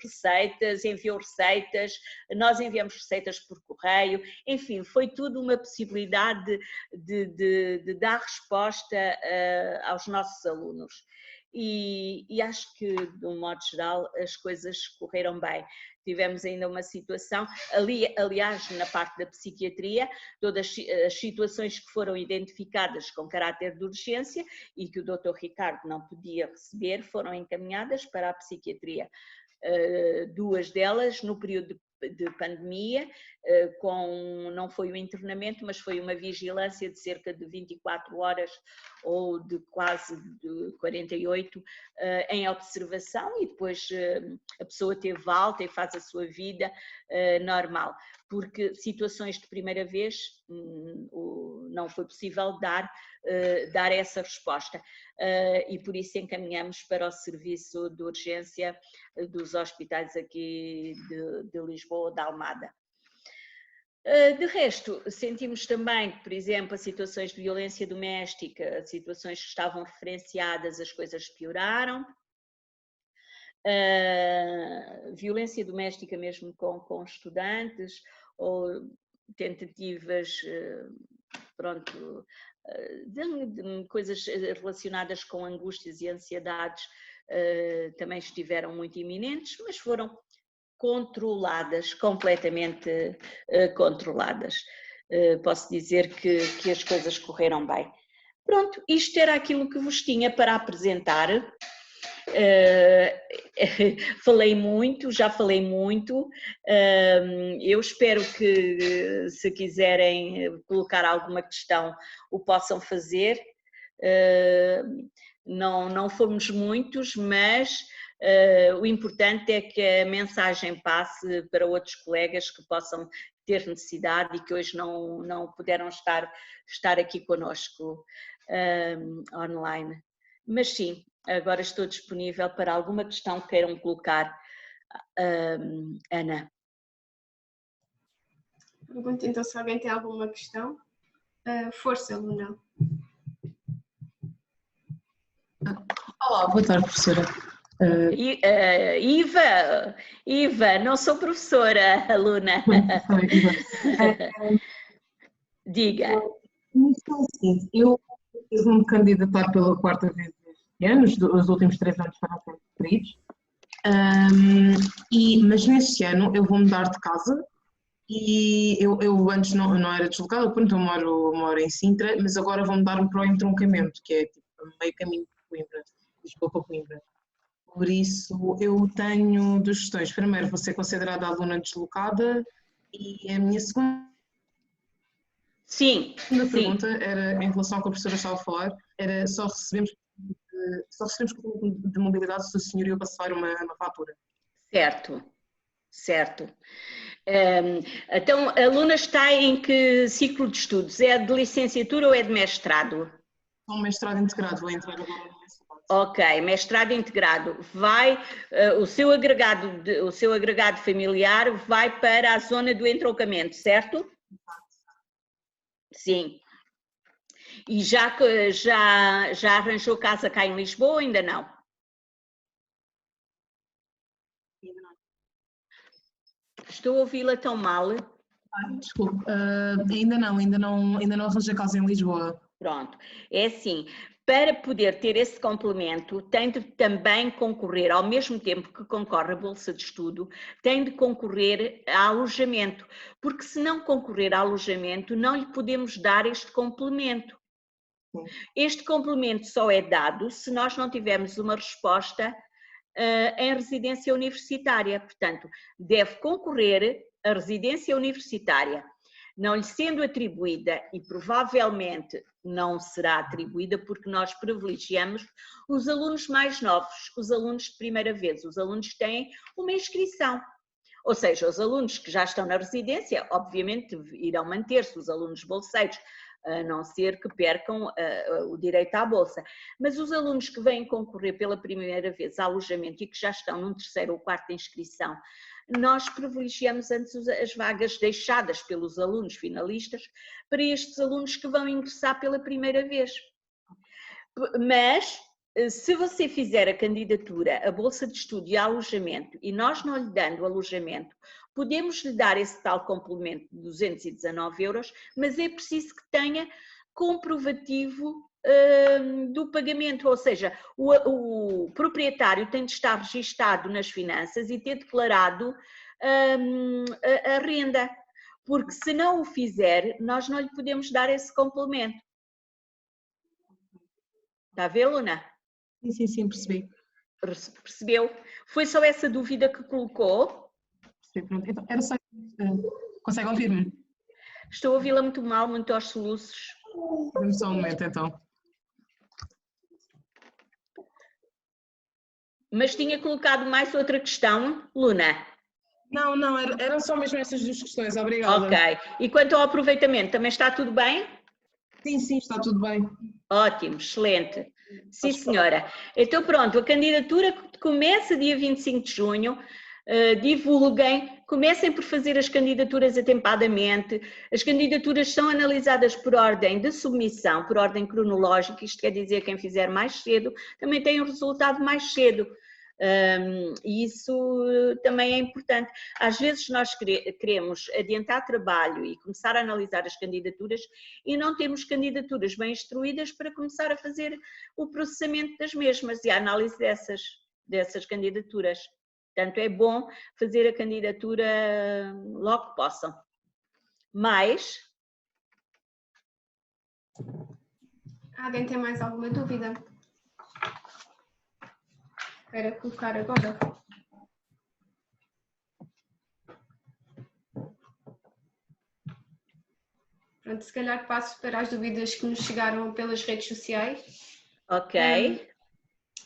receitas, enviou receitas, nós enviamos receitas por correio, enfim, foi tudo uma possibilidade de dar resposta aos nossos alunos. E acho que, de um modo geral, as coisas correram bem. Tivemos ainda uma situação, aliás, na parte da psiquiatria, todas as situações que foram identificadas com caráter de urgência e que o Dr. Ricardo não podia receber, foram encaminhadas para a psiquiatria. 2 delas no período de pandemia, não foi um internamento, mas foi uma vigilância de cerca de 24 horas ou de quase de 48 em observação, e depois a pessoa teve alta e faz a sua vida normal, porque situações de primeira vez não foi possível dar dar essa resposta. E por isso encaminhamos para o serviço de urgência dos hospitais aqui de Lisboa, da Almada. De resto, sentimos também que, por exemplo, as situações de violência doméstica, situações que estavam referenciadas, as coisas pioraram. Violência doméstica mesmo com estudantes, ou tentativas, pronto, de coisas relacionadas com angústias e ansiedades, também estiveram muito iminentes, mas foram controladas, completamente controladas. Posso dizer que as coisas correram bem. Pronto, isto era aquilo que vos tinha para apresentar. Já falei muito. Eu espero que, se quiserem colocar alguma questão, o possam fazer. Não fomos muitos, mas o importante é que a mensagem passe para outros colegas que possam ter necessidade e que hoje não puderam estar aqui conosco online. Mas sim, agora estou disponível para alguma questão que queiram colocar. Ana. Pergunto então se alguém tem alguma questão. Força, Luna. Olá, boa tarde, professora. Iva, não sou professora, Luna. Diga. Eu vou-me candidatar pela quarta vez este ano, os últimos 3 anos foram sempre referidos, mas neste ano eu vou mudar de casa e eu antes não era deslocada, pronto, eu moro em Sintra, mas agora vou mudar-me para o entroncamento, que é tipo meio caminho de Coimbra, Lisboa para Coimbra. Por isso, eu tenho 2 questões. Primeiro, vou ser considerada aluna deslocada e a minha segunda pergunta era, em relação ao que a professora estava a falar, era só recebemos de mobilidade se o senhor ia passar uma fatura. Certo. Então, a aluna está em que ciclo de estudos? É de licenciatura ou é de mestrado? Um mestrado integrado, vou entrar agora no mestrado. Ok, mestrado integrado. O seu agregado familiar vai para a zona do entroncamento, certo? Sim. E já arranjou casa cá em Lisboa ou ainda não? Ainda não. Estou a ouvi-la tão mal. Desculpe, ainda não arranjei casa em Lisboa. Pronto, é assim, para poder ter esse complemento, tem de também concorrer, ao mesmo tempo que concorre a bolsa de estudo, tem de concorrer a alojamento, porque se não concorrer a alojamento, não lhe podemos dar este complemento. Este complemento só é dado se nós não tivermos uma resposta em residência universitária, portanto, deve concorrer a residência universitária. Não lhe sendo atribuída, e provavelmente não será atribuída, porque nós privilegiamos os alunos mais novos, os alunos de primeira vez, os alunos que têm uma inscrição. Ou seja, os alunos que já estão na residência, obviamente irão manter-se, os alunos bolseiros, a não ser que percam o direito à bolsa. Mas os alunos que vêm concorrer pela primeira vez a alojamento e que já estão num 3º ou 4º inscrição, nós privilegiamos antes as vagas deixadas pelos alunos finalistas para estes alunos que vão ingressar pela primeira vez. Mas, se você fizer a candidatura a bolsa de estudo e alojamento e nós não lhe dando alojamento, podemos lhe dar esse tal complemento de 219 €, mas é preciso que tenha comprovativo do pagamento, ou seja, o proprietário tem de estar registado nas finanças e ter declarado a renda, porque se não o fizer, nós não lhe podemos dar esse complemento. Está a ver, Luna? Sim, percebi. Percebeu? Foi só essa dúvida que colocou? Sim, pronto. Então, era só... Consegue ouvir-me? Estou a ouvi-la muito mal, muito aos soluços. Dê-me só um momento, então. Mas tinha colocado mais outra questão, Luna? Não, eram só mesmo essas 2 questões, obrigada. Ok. E quanto ao aproveitamento, também está tudo bem? Sim, sim, está tudo bem. Ótimo, excelente. Sim, senhora. Então, pronto, a candidatura começa dia 25 de junho. Divulguem, comecem por fazer as candidaturas atempadamente. As candidaturas são analisadas por ordem de submissão, por ordem cronológica, isto quer dizer quem fizer mais cedo também tem um resultado mais cedo. E isso também é importante. Às vezes nós queremos adiantar trabalho e começar a analisar as candidaturas e não temos candidaturas bem instruídas para começar a fazer o processamento das mesmas e a análise dessas candidaturas. Portanto, é bom fazer a candidatura logo que possam. Mas... Alguém tem mais alguma dúvida? Para colocar agora. Pronto, se calhar passo para as dúvidas que nos chegaram pelas redes sociais. Ok.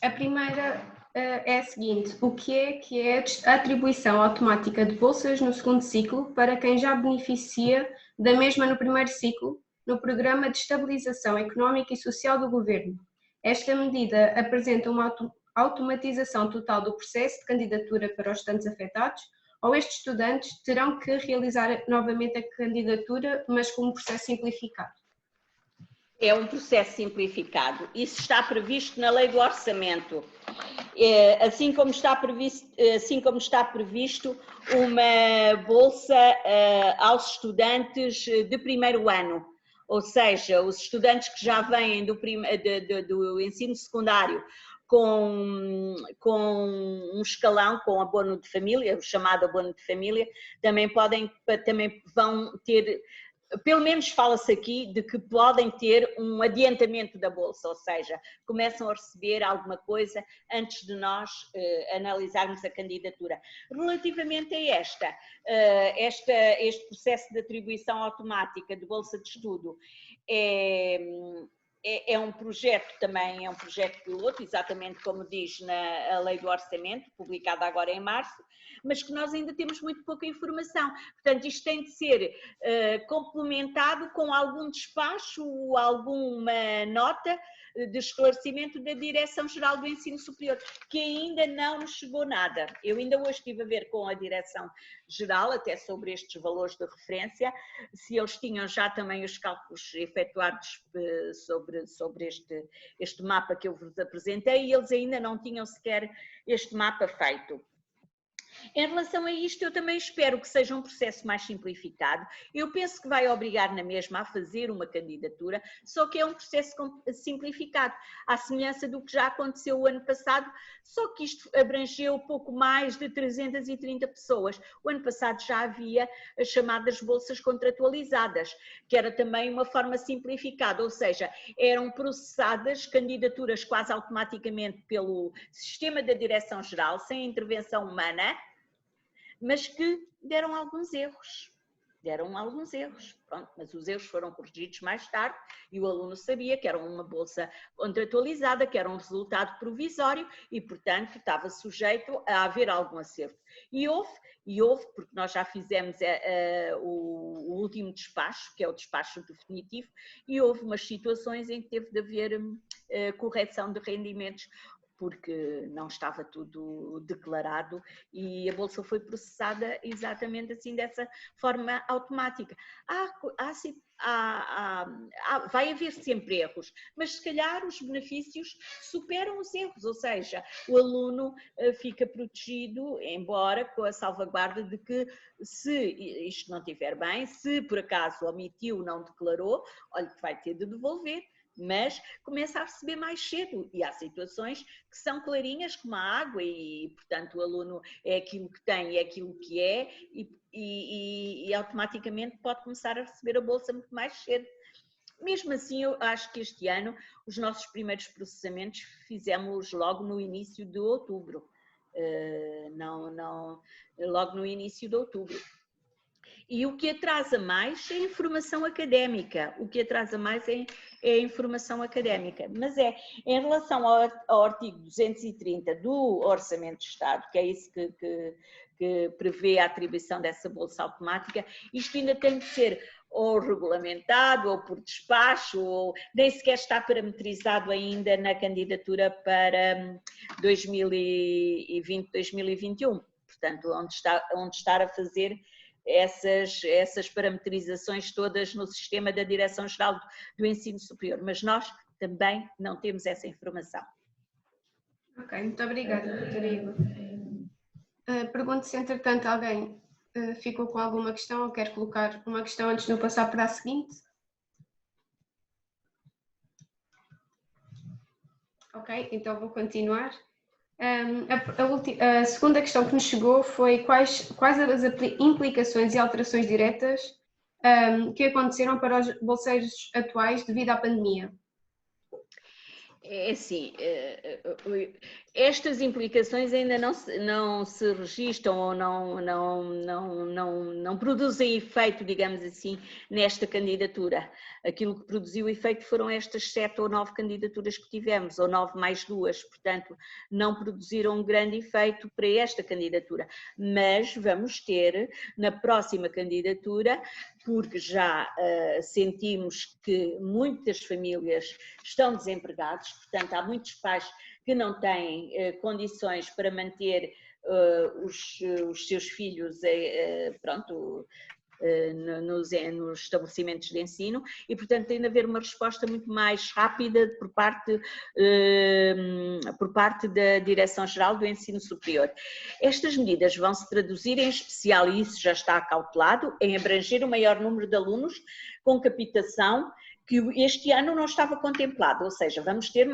A primeira é a seguinte: o que é a atribuição automática de bolsas no segundo ciclo para quem já beneficia da mesma no primeiro ciclo, no Programa de Estabilização Económica e Social do Governo? Esta medida apresenta uma automatização total do processo de candidatura para os estudantes afetados, ou estes estudantes terão que realizar novamente a candidatura, mas com um processo simplificado? É um processo simplificado. Isso está previsto na Lei do Orçamento. Assim como está previsto uma bolsa aos estudantes de primeiro ano, ou seja, os estudantes que já vêm do ensino secundário com um escalão, com abono de família, o chamado abono de família, também vão ter... Pelo menos fala-se aqui de que podem ter um adiantamento da bolsa, ou seja, começam a receber alguma coisa antes de nós analisarmos a candidatura. Relativamente a este processo de atribuição automática de bolsa de estudo, é um projeto também, é um projeto piloto, exatamente como diz na Lei do Orçamento, publicada agora em março, mas que nós ainda temos muito pouca informação. Portanto, isto tem de ser complementado com algum despacho, alguma nota de esclarecimento da Direção-Geral do Ensino Superior, que ainda não nos chegou nada. Eu ainda hoje estive a ver com a Direção-Geral, até sobre estes valores de referência, se eles tinham já também os cálculos efetuados sobre este mapa que eu vos apresentei, e eles ainda não tinham sequer este mapa feito. Em relação a isto, eu também espero que seja um processo mais simplificado. Eu penso que vai obrigar na mesma a fazer uma candidatura, só que é um processo simplificado, à semelhança do que já aconteceu o ano passado, só que isto abrangeu pouco mais de 330 pessoas. O ano passado já havia as chamadas bolsas contratualizadas, que era também uma forma simplificada, ou seja, eram processadas candidaturas quase automaticamente pelo sistema da Direção-Geral, sem intervenção humana, mas que deram alguns erros. Pronto, mas os erros foram corrigidos mais tarde e o aluno sabia que era uma bolsa contratualizada, que era um resultado provisório e, portanto, estava sujeito a haver algum acerto. E houve, porque nós já fizemos o último despacho, que é o despacho definitivo, e houve umas situações em que teve de haver correção de rendimentos, porque não estava tudo declarado e a bolsa foi processada exatamente assim, dessa forma automática. Vai haver sempre erros, mas se calhar os benefícios superam os erros, ou seja, o aluno fica protegido, embora com a salvaguarda de que, se isto não estiver bem, se por acaso omitiu, não declarou, olha que vai ter de devolver, mas começa a receber mais cedo e há situações que são clarinhas como a água e, portanto, o aluno é aquilo que tem, é aquilo que é e automaticamente pode começar a receber a bolsa muito mais cedo. Mesmo assim, eu acho que este ano os nossos primeiros processamentos fizemos logo no início de outubro, logo no início de outubro. E o que atrasa mais é a informação académica, mas em relação ao artigo 230 do Orçamento de Estado, que é isso que prevê a atribuição dessa bolsa automática, isto ainda tem de ser ou regulamentado, ou por despacho, ou nem sequer está parametrizado ainda na candidatura para 2020-2021. Portanto, onde estar a fazer essas parametrizações todas no sistema da Direção-Geral do Ensino Superior, mas nós também não temos essa informação. Ok, muito obrigada, doutora Iva. Pergunto se, entretanto, alguém ficou com alguma questão ou quer colocar uma questão antes de eu passar para a seguinte. Ok, então vou continuar. A segunda questão que nos chegou foi quais as implicações e alterações diretas que aconteceram para os bolseiros atuais devido à pandemia. É assim, estas implicações ainda não se registram ou não produzem efeito, digamos assim, nesta candidatura. Aquilo que produziu efeito foram estas 7 ou 9 candidaturas que tivemos, ou 9 mais 2, portanto, não produziram um grande efeito para esta candidatura. Mas vamos ter na próxima candidatura, porque já sentimos que muitas famílias estão desempregadas, portanto, há muitos pais que não têm condições para manter os seus filhos nos estabelecimentos de ensino e, portanto, tem de haver uma resposta muito mais rápida por parte da Direção-Geral do Ensino Superior. Estas medidas vão se traduzir em especial, e isso já está acautelado, em abranger o maior número de alunos com captação que este ano não estava contemplado, ou seja, vamos ter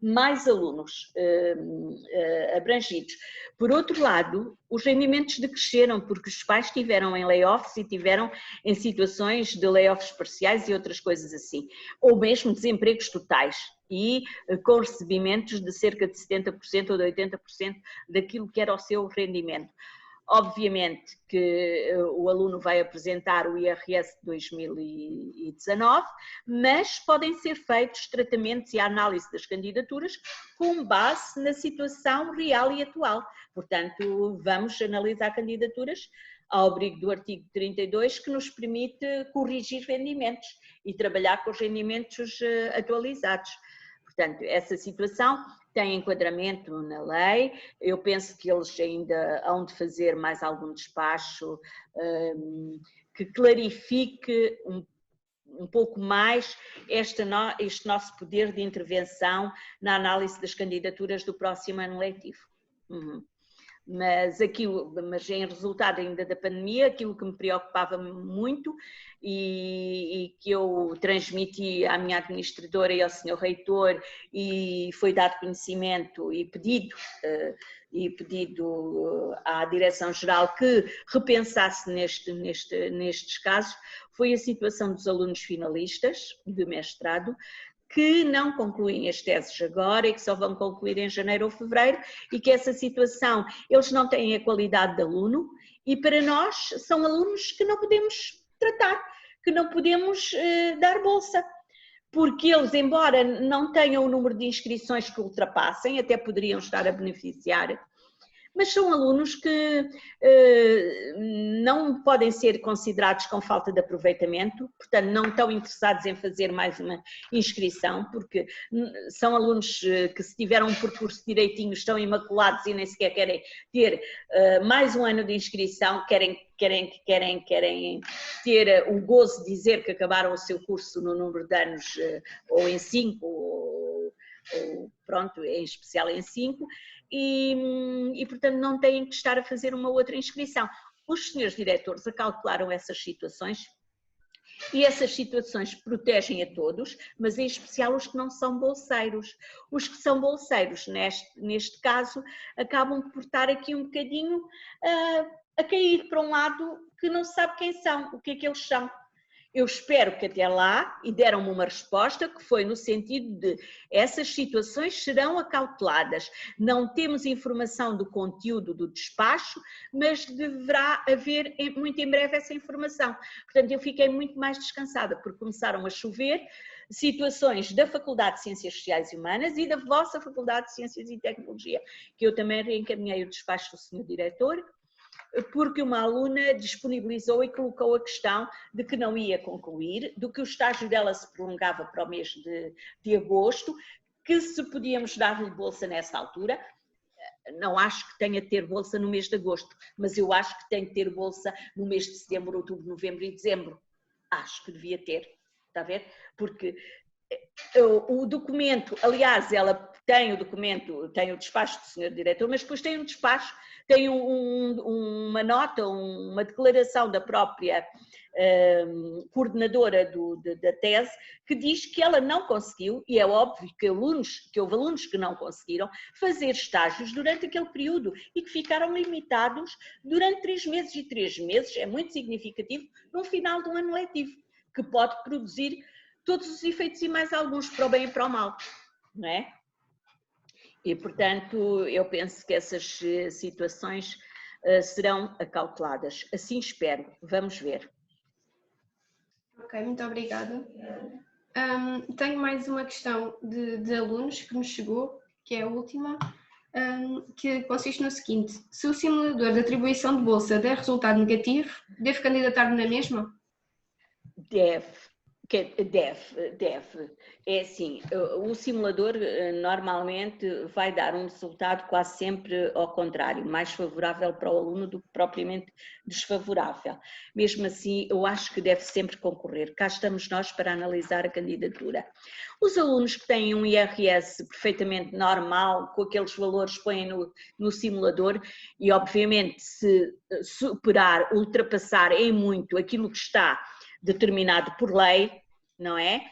mais alunos abrangidos. Por outro lado, os rendimentos decresceram porque os pais estiveram em layoffs e tiveram em situações de layoffs parciais e outras coisas assim, ou mesmo desempregos totais e com recebimentos de cerca de 70% ou de 80% daquilo que era o seu rendimento. Obviamente que o aluno vai apresentar o IRS de 2019, mas podem ser feitos tratamentos e análise das candidaturas com base na situação real e atual. Portanto, vamos analisar candidaturas ao abrigo do artigo 32, que nos permite corrigir rendimentos e trabalhar com os rendimentos atualizados. Portanto, essa situação tem enquadramento na lei, eu penso que eles ainda hão de fazer mais algum despacho que clarifique um pouco mais este nosso poder de intervenção na análise das candidaturas do próximo ano letivo. Mas em resultado ainda da pandemia, aquilo que me preocupava muito e que eu transmiti à minha administradora e ao senhor reitor e foi dado conhecimento e pedido à Direção-Geral que repensasse nestes casos, foi a situação dos alunos finalistas de mestrado, que não concluem as teses agora e que só vão concluir em janeiro ou fevereiro e que essa situação, eles não têm a qualidade de aluno e para nós são alunos que não podemos tratar, que não podemos dar bolsa, porque eles, embora não tenham o número de inscrições que ultrapassem, até poderiam estar a beneficiar, mas são alunos que não podem ser considerados com falta de aproveitamento, portanto não estão interessados em fazer mais uma inscrição, porque são alunos que se tiveram um percurso direitinho estão imaculados e nem sequer querem ter mais um ano de inscrição, querem ter o gozo de dizer que acabaram o seu curso no número de anos ou em 5, ou pronto, em especial em 5, e portanto não têm que estar a fazer uma outra inscrição. Os senhores diretores acalcularam essas situações e essas situações protegem a todos, mas em especial os que não são bolseiros. Os que são bolseiros, neste caso, acabam por estar aqui um bocadinho a cair para um lado que não se sabe quem são, o que é que eles são. Eu espero que até lá, e deram-me uma resposta que foi no sentido de essas situações serão acauteladas. Não temos informação do conteúdo do despacho, mas deverá haver muito em breve essa informação. Portanto, eu fiquei muito mais descansada, porque começaram a chover situações da Faculdade de Ciências Sociais e Humanas e da vossa Faculdade de Ciências e Tecnologia, que eu também reencaminhei o despacho do senhor diretor, porque uma aluna disponibilizou e colocou a questão de que não ia concluir, do que o estágio dela se prolongava para o mês de agosto, que se podíamos dar-lhe bolsa nessa altura. Não acho que tenha de ter bolsa no mês de agosto, mas eu acho que tem de ter bolsa no mês de setembro, outubro, novembro e dezembro. Acho que devia ter, está a ver? Porque o documento, aliás, ela tem o documento, tem o despacho do senhor diretor, mas depois tem um despacho, tem uma nota, uma declaração da própria coordenadora da tese, que diz que ela não conseguiu, e é óbvio que houve alunos que não conseguiram fazer estágios durante aquele período e que ficaram limitados durante 3 meses, e 3 meses é muito significativo no final do ano letivo, que pode produzir todos os efeitos e mais alguns, para o bem e para o mal, não é? E, portanto, eu penso que essas situações serão acauteladas. Assim espero. Vamos ver. Ok, muito obrigada. Tenho mais uma questão de alunos que me chegou, que é a última, que consiste no seguinte: se o simulador de atribuição de bolsa der resultado negativo, devo candidatar-me na mesma? Deve. É assim, o simulador normalmente vai dar um resultado quase sempre ao contrário, mais favorável para o aluno do que propriamente desfavorável. Mesmo assim, eu acho que deve sempre concorrer. Cá estamos nós para analisar a candidatura. Os alunos que têm um IRS perfeitamente normal, com aqueles valores que põem no simulador, e obviamente se superar, ultrapassar em muito aquilo que está determinado por lei, não é?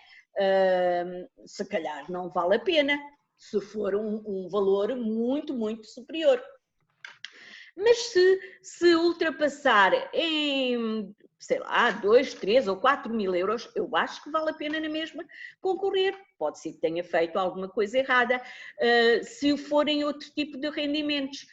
Se calhar não vale a pena, se for um valor muito, muito superior. Mas se ultrapassar em, sei lá, 2, 3 ou 4 mil euros, eu acho que vale a pena na mesma concorrer. Pode ser que tenha feito alguma coisa errada, se forem outro tipo de rendimentos,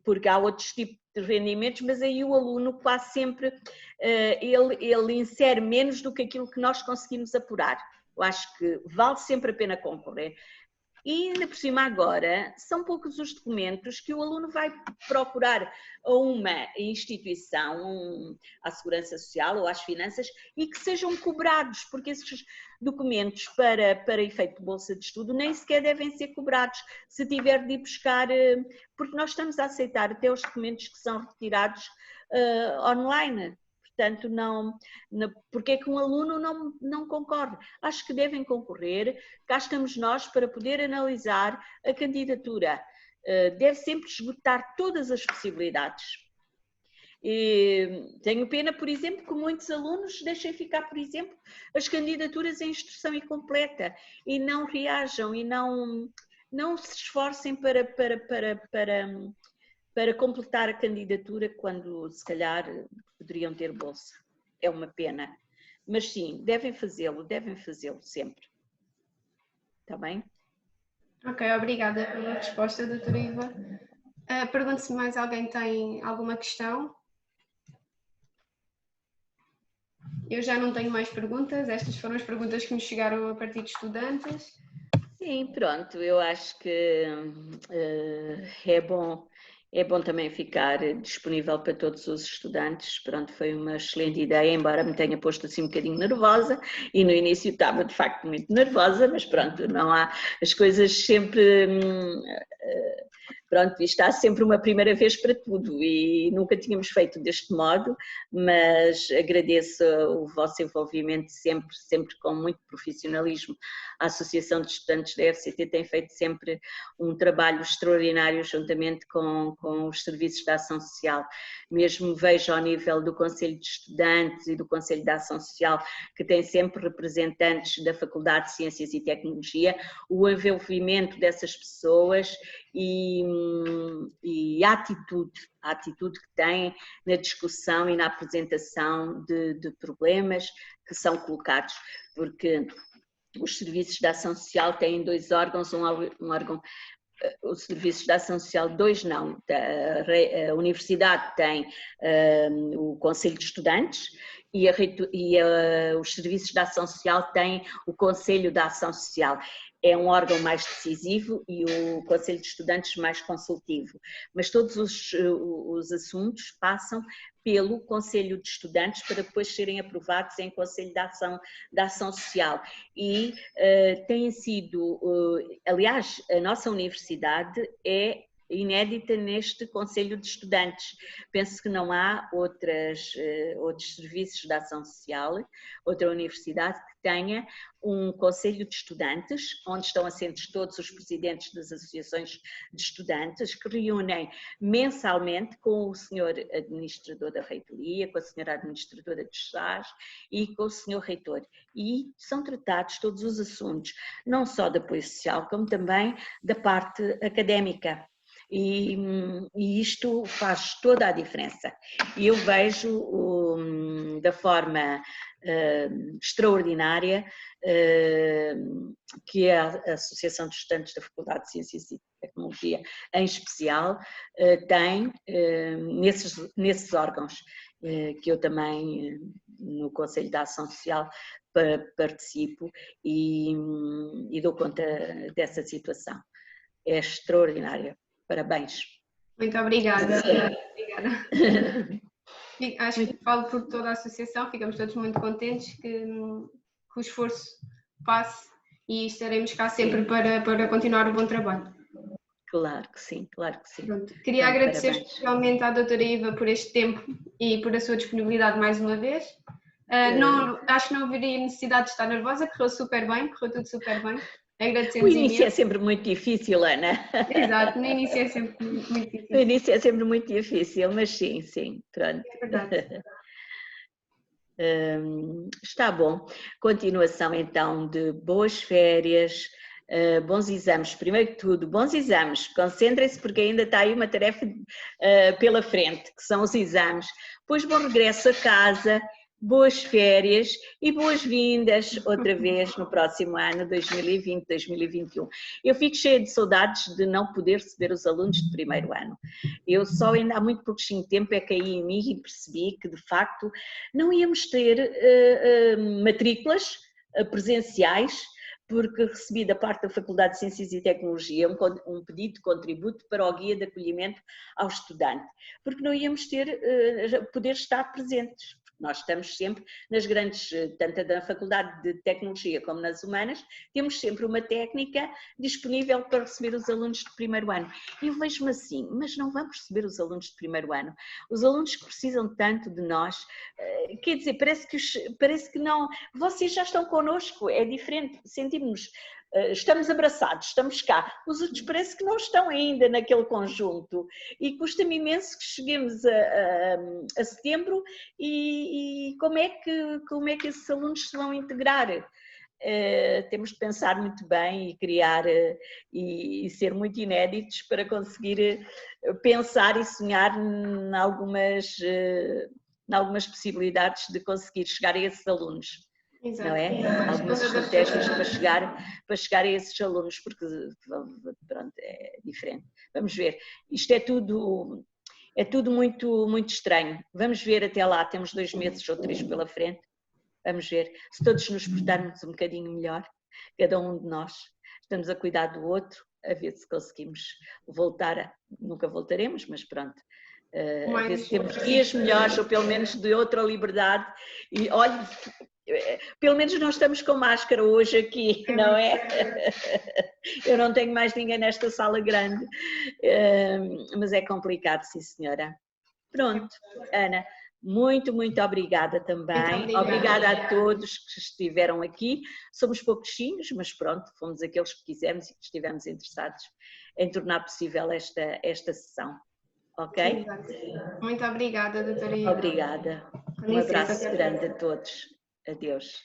porque há outros tipos de rendimentos, mas aí o aluno quase sempre, ele insere menos do que aquilo que nós conseguimos apurar. Eu acho que vale sempre a pena concorrer. E ainda por cima agora, são poucos os documentos que o aluno vai procurar a uma instituição, à Segurança Social ou às Finanças, e que sejam cobrados, porque esses documentos para efeito de bolsa de estudo nem sequer devem ser cobrados se tiver de ir buscar, porque nós estamos a aceitar até os documentos que são retirados online. Portanto, porque é que um aluno não concorre? Acho que devem concorrer, cá estamos nós para poder analisar a candidatura. Deve sempre esgotar todas as possibilidades. E tenho pena, por exemplo, que muitos alunos deixem ficar, por exemplo, as candidaturas em instrução incompleta e não reajam e não se esforcem para completar a candidatura quando, se calhar, poderiam ter bolsa. É uma pena. Mas sim, devem fazê-lo sempre. Está bem? Ok, obrigada pela resposta, doutora Iva. Pergunto se mais alguém tem alguma questão. Eu já não tenho mais perguntas, estas foram as perguntas que me chegaram a partir de estudantes. Sim, pronto, eu acho que é bom também ficar disponível para todos os estudantes. Pronto, foi uma excelente ideia, embora me tenha posto assim um bocadinho nervosa, e no início estava de facto muito nervosa, mas pronto, não há as coisas sempre... Pronto, isto há sempre uma primeira vez para tudo e nunca tínhamos feito deste modo, mas agradeço o vosso envolvimento sempre com muito profissionalismo. A Associação de Estudantes da FCT tem feito sempre um trabalho extraordinário juntamente com os serviços da Ação Social. Mesmo vejo ao nível do Conselho de Estudantes e do Conselho da Ação Social, que tem sempre representantes da Faculdade de Ciências e Tecnologia, o envolvimento dessas pessoas e a atitude que têm na discussão e na apresentação de problemas que são colocados, porque os serviços de ação social têm 2 órgãos, um órgão, os serviços de ação social, 2 não, a universidade tem o Conselho de Estudantes os serviços de ação social têm o Conselho da Ação Social. É um órgão mais decisivo e o Conselho de Estudantes mais consultivo. Mas todos os assuntos passam pelo Conselho de Estudantes para depois serem aprovados em Conselho da Ação Social. E têm sido, aliás, a nossa universidade é inédita neste Conselho de Estudantes. Penso que não há outros serviços de ação social, outra universidade que tenha um Conselho de Estudantes, onde estão assentes todos os presidentes das associações de estudantes, que reúnem mensalmente com o senhor administrador da reitoria, com a senhora administradora dos SAS e com o senhor reitor. E são tratados todos os assuntos, não só de apoio social, como também da parte académica. E isto faz toda a diferença. E eu vejo da forma extraordinária que a Associação de Estudantes da Faculdade de Ciências e Tecnologia, em especial, tem nesses órgãos, que eu também, no Conselho da Ação Social, participo e dou conta dessa situação. É extraordinária. Parabéns. Muito obrigada. Acho que falo por toda a associação, ficamos todos muito contentes que o esforço passe e estaremos cá sempre para continuar o bom trabalho. Claro que sim, claro que sim. Pronto. Queria agradecer especialmente à doutora Iva por este tempo e por a sua disponibilidade mais uma vez. Acho que não haveria necessidade de estar nervosa, correu tudo super bem. O início é sempre muito difícil, Ana. Exato, no início é sempre muito difícil. No início é sempre muito difícil, mas sim, pronto. É verdade. Está bom. Continuação então de boas férias, bons exames. Primeiro que tudo, bons exames. Concentrem-se porque ainda está aí uma tarefa pela frente, que são os exames. Depois bom regresso a casa. Boas férias e boas-vindas outra vez no próximo ano, 2020, 2021. Eu fico cheia de saudades de não poder receber os alunos de primeiro ano. Eu só ainda há muito pouquinho tempo é que caí em mim e percebi que, de facto, não íamos ter matrículas presenciais, porque recebi da parte da Faculdade de Ciências e Tecnologia um pedido de contributo para o guia de acolhimento ao estudante, porque não íamos poder estar presentes. Nós estamos sempre nas grandes, tanto na Faculdade de Tecnologia como nas Humanas, temos sempre uma técnica disponível para receber os alunos de primeiro ano. E eu vejo-me assim, mas não vamos receber os alunos de primeiro ano. Os alunos que precisam tanto de nós, quer dizer, parece que não, vocês já estão connosco, é diferente, sentimos-nos. Estamos abraçados, estamos cá. Os outros parece que não estão ainda naquele conjunto e custa-me imenso que cheguemos a setembro e como é que esses alunos se vão integrar? Temos de pensar muito bem e criar e ser muito inéditos para conseguir pensar e sonhar em algumas possibilidades de conseguir chegar a esses alunos. Exato. Não é? Algumas estratégias para chegar a esses alunos, porque pronto, é diferente. Vamos ver, isto é tudo muito, muito estranho. Vamos ver até lá, temos 2 meses ou 3 pela frente, vamos ver. Se todos nos portarmos um bocadinho melhor, cada um de nós, estamos a cuidar do outro, a ver se conseguimos voltar, nunca voltaremos, mas pronto. A ver se temos dias melhores ou pelo menos de outra liberdade e olhe, pelo menos não estamos com máscara hoje aqui, não é? Eu não tenho mais ninguém nesta sala grande, mas é complicado, sim senhora. Pronto, Ana, muito, muito obrigada também. Obrigada a todos que estiveram aqui. Somos pouquinhos, mas pronto, fomos aqueles que quisemos e que estivemos interessados em tornar possível esta sessão. Ok? Muito obrigada, doutora Iva. Obrigada. Um abraço grande a todos. Adeus.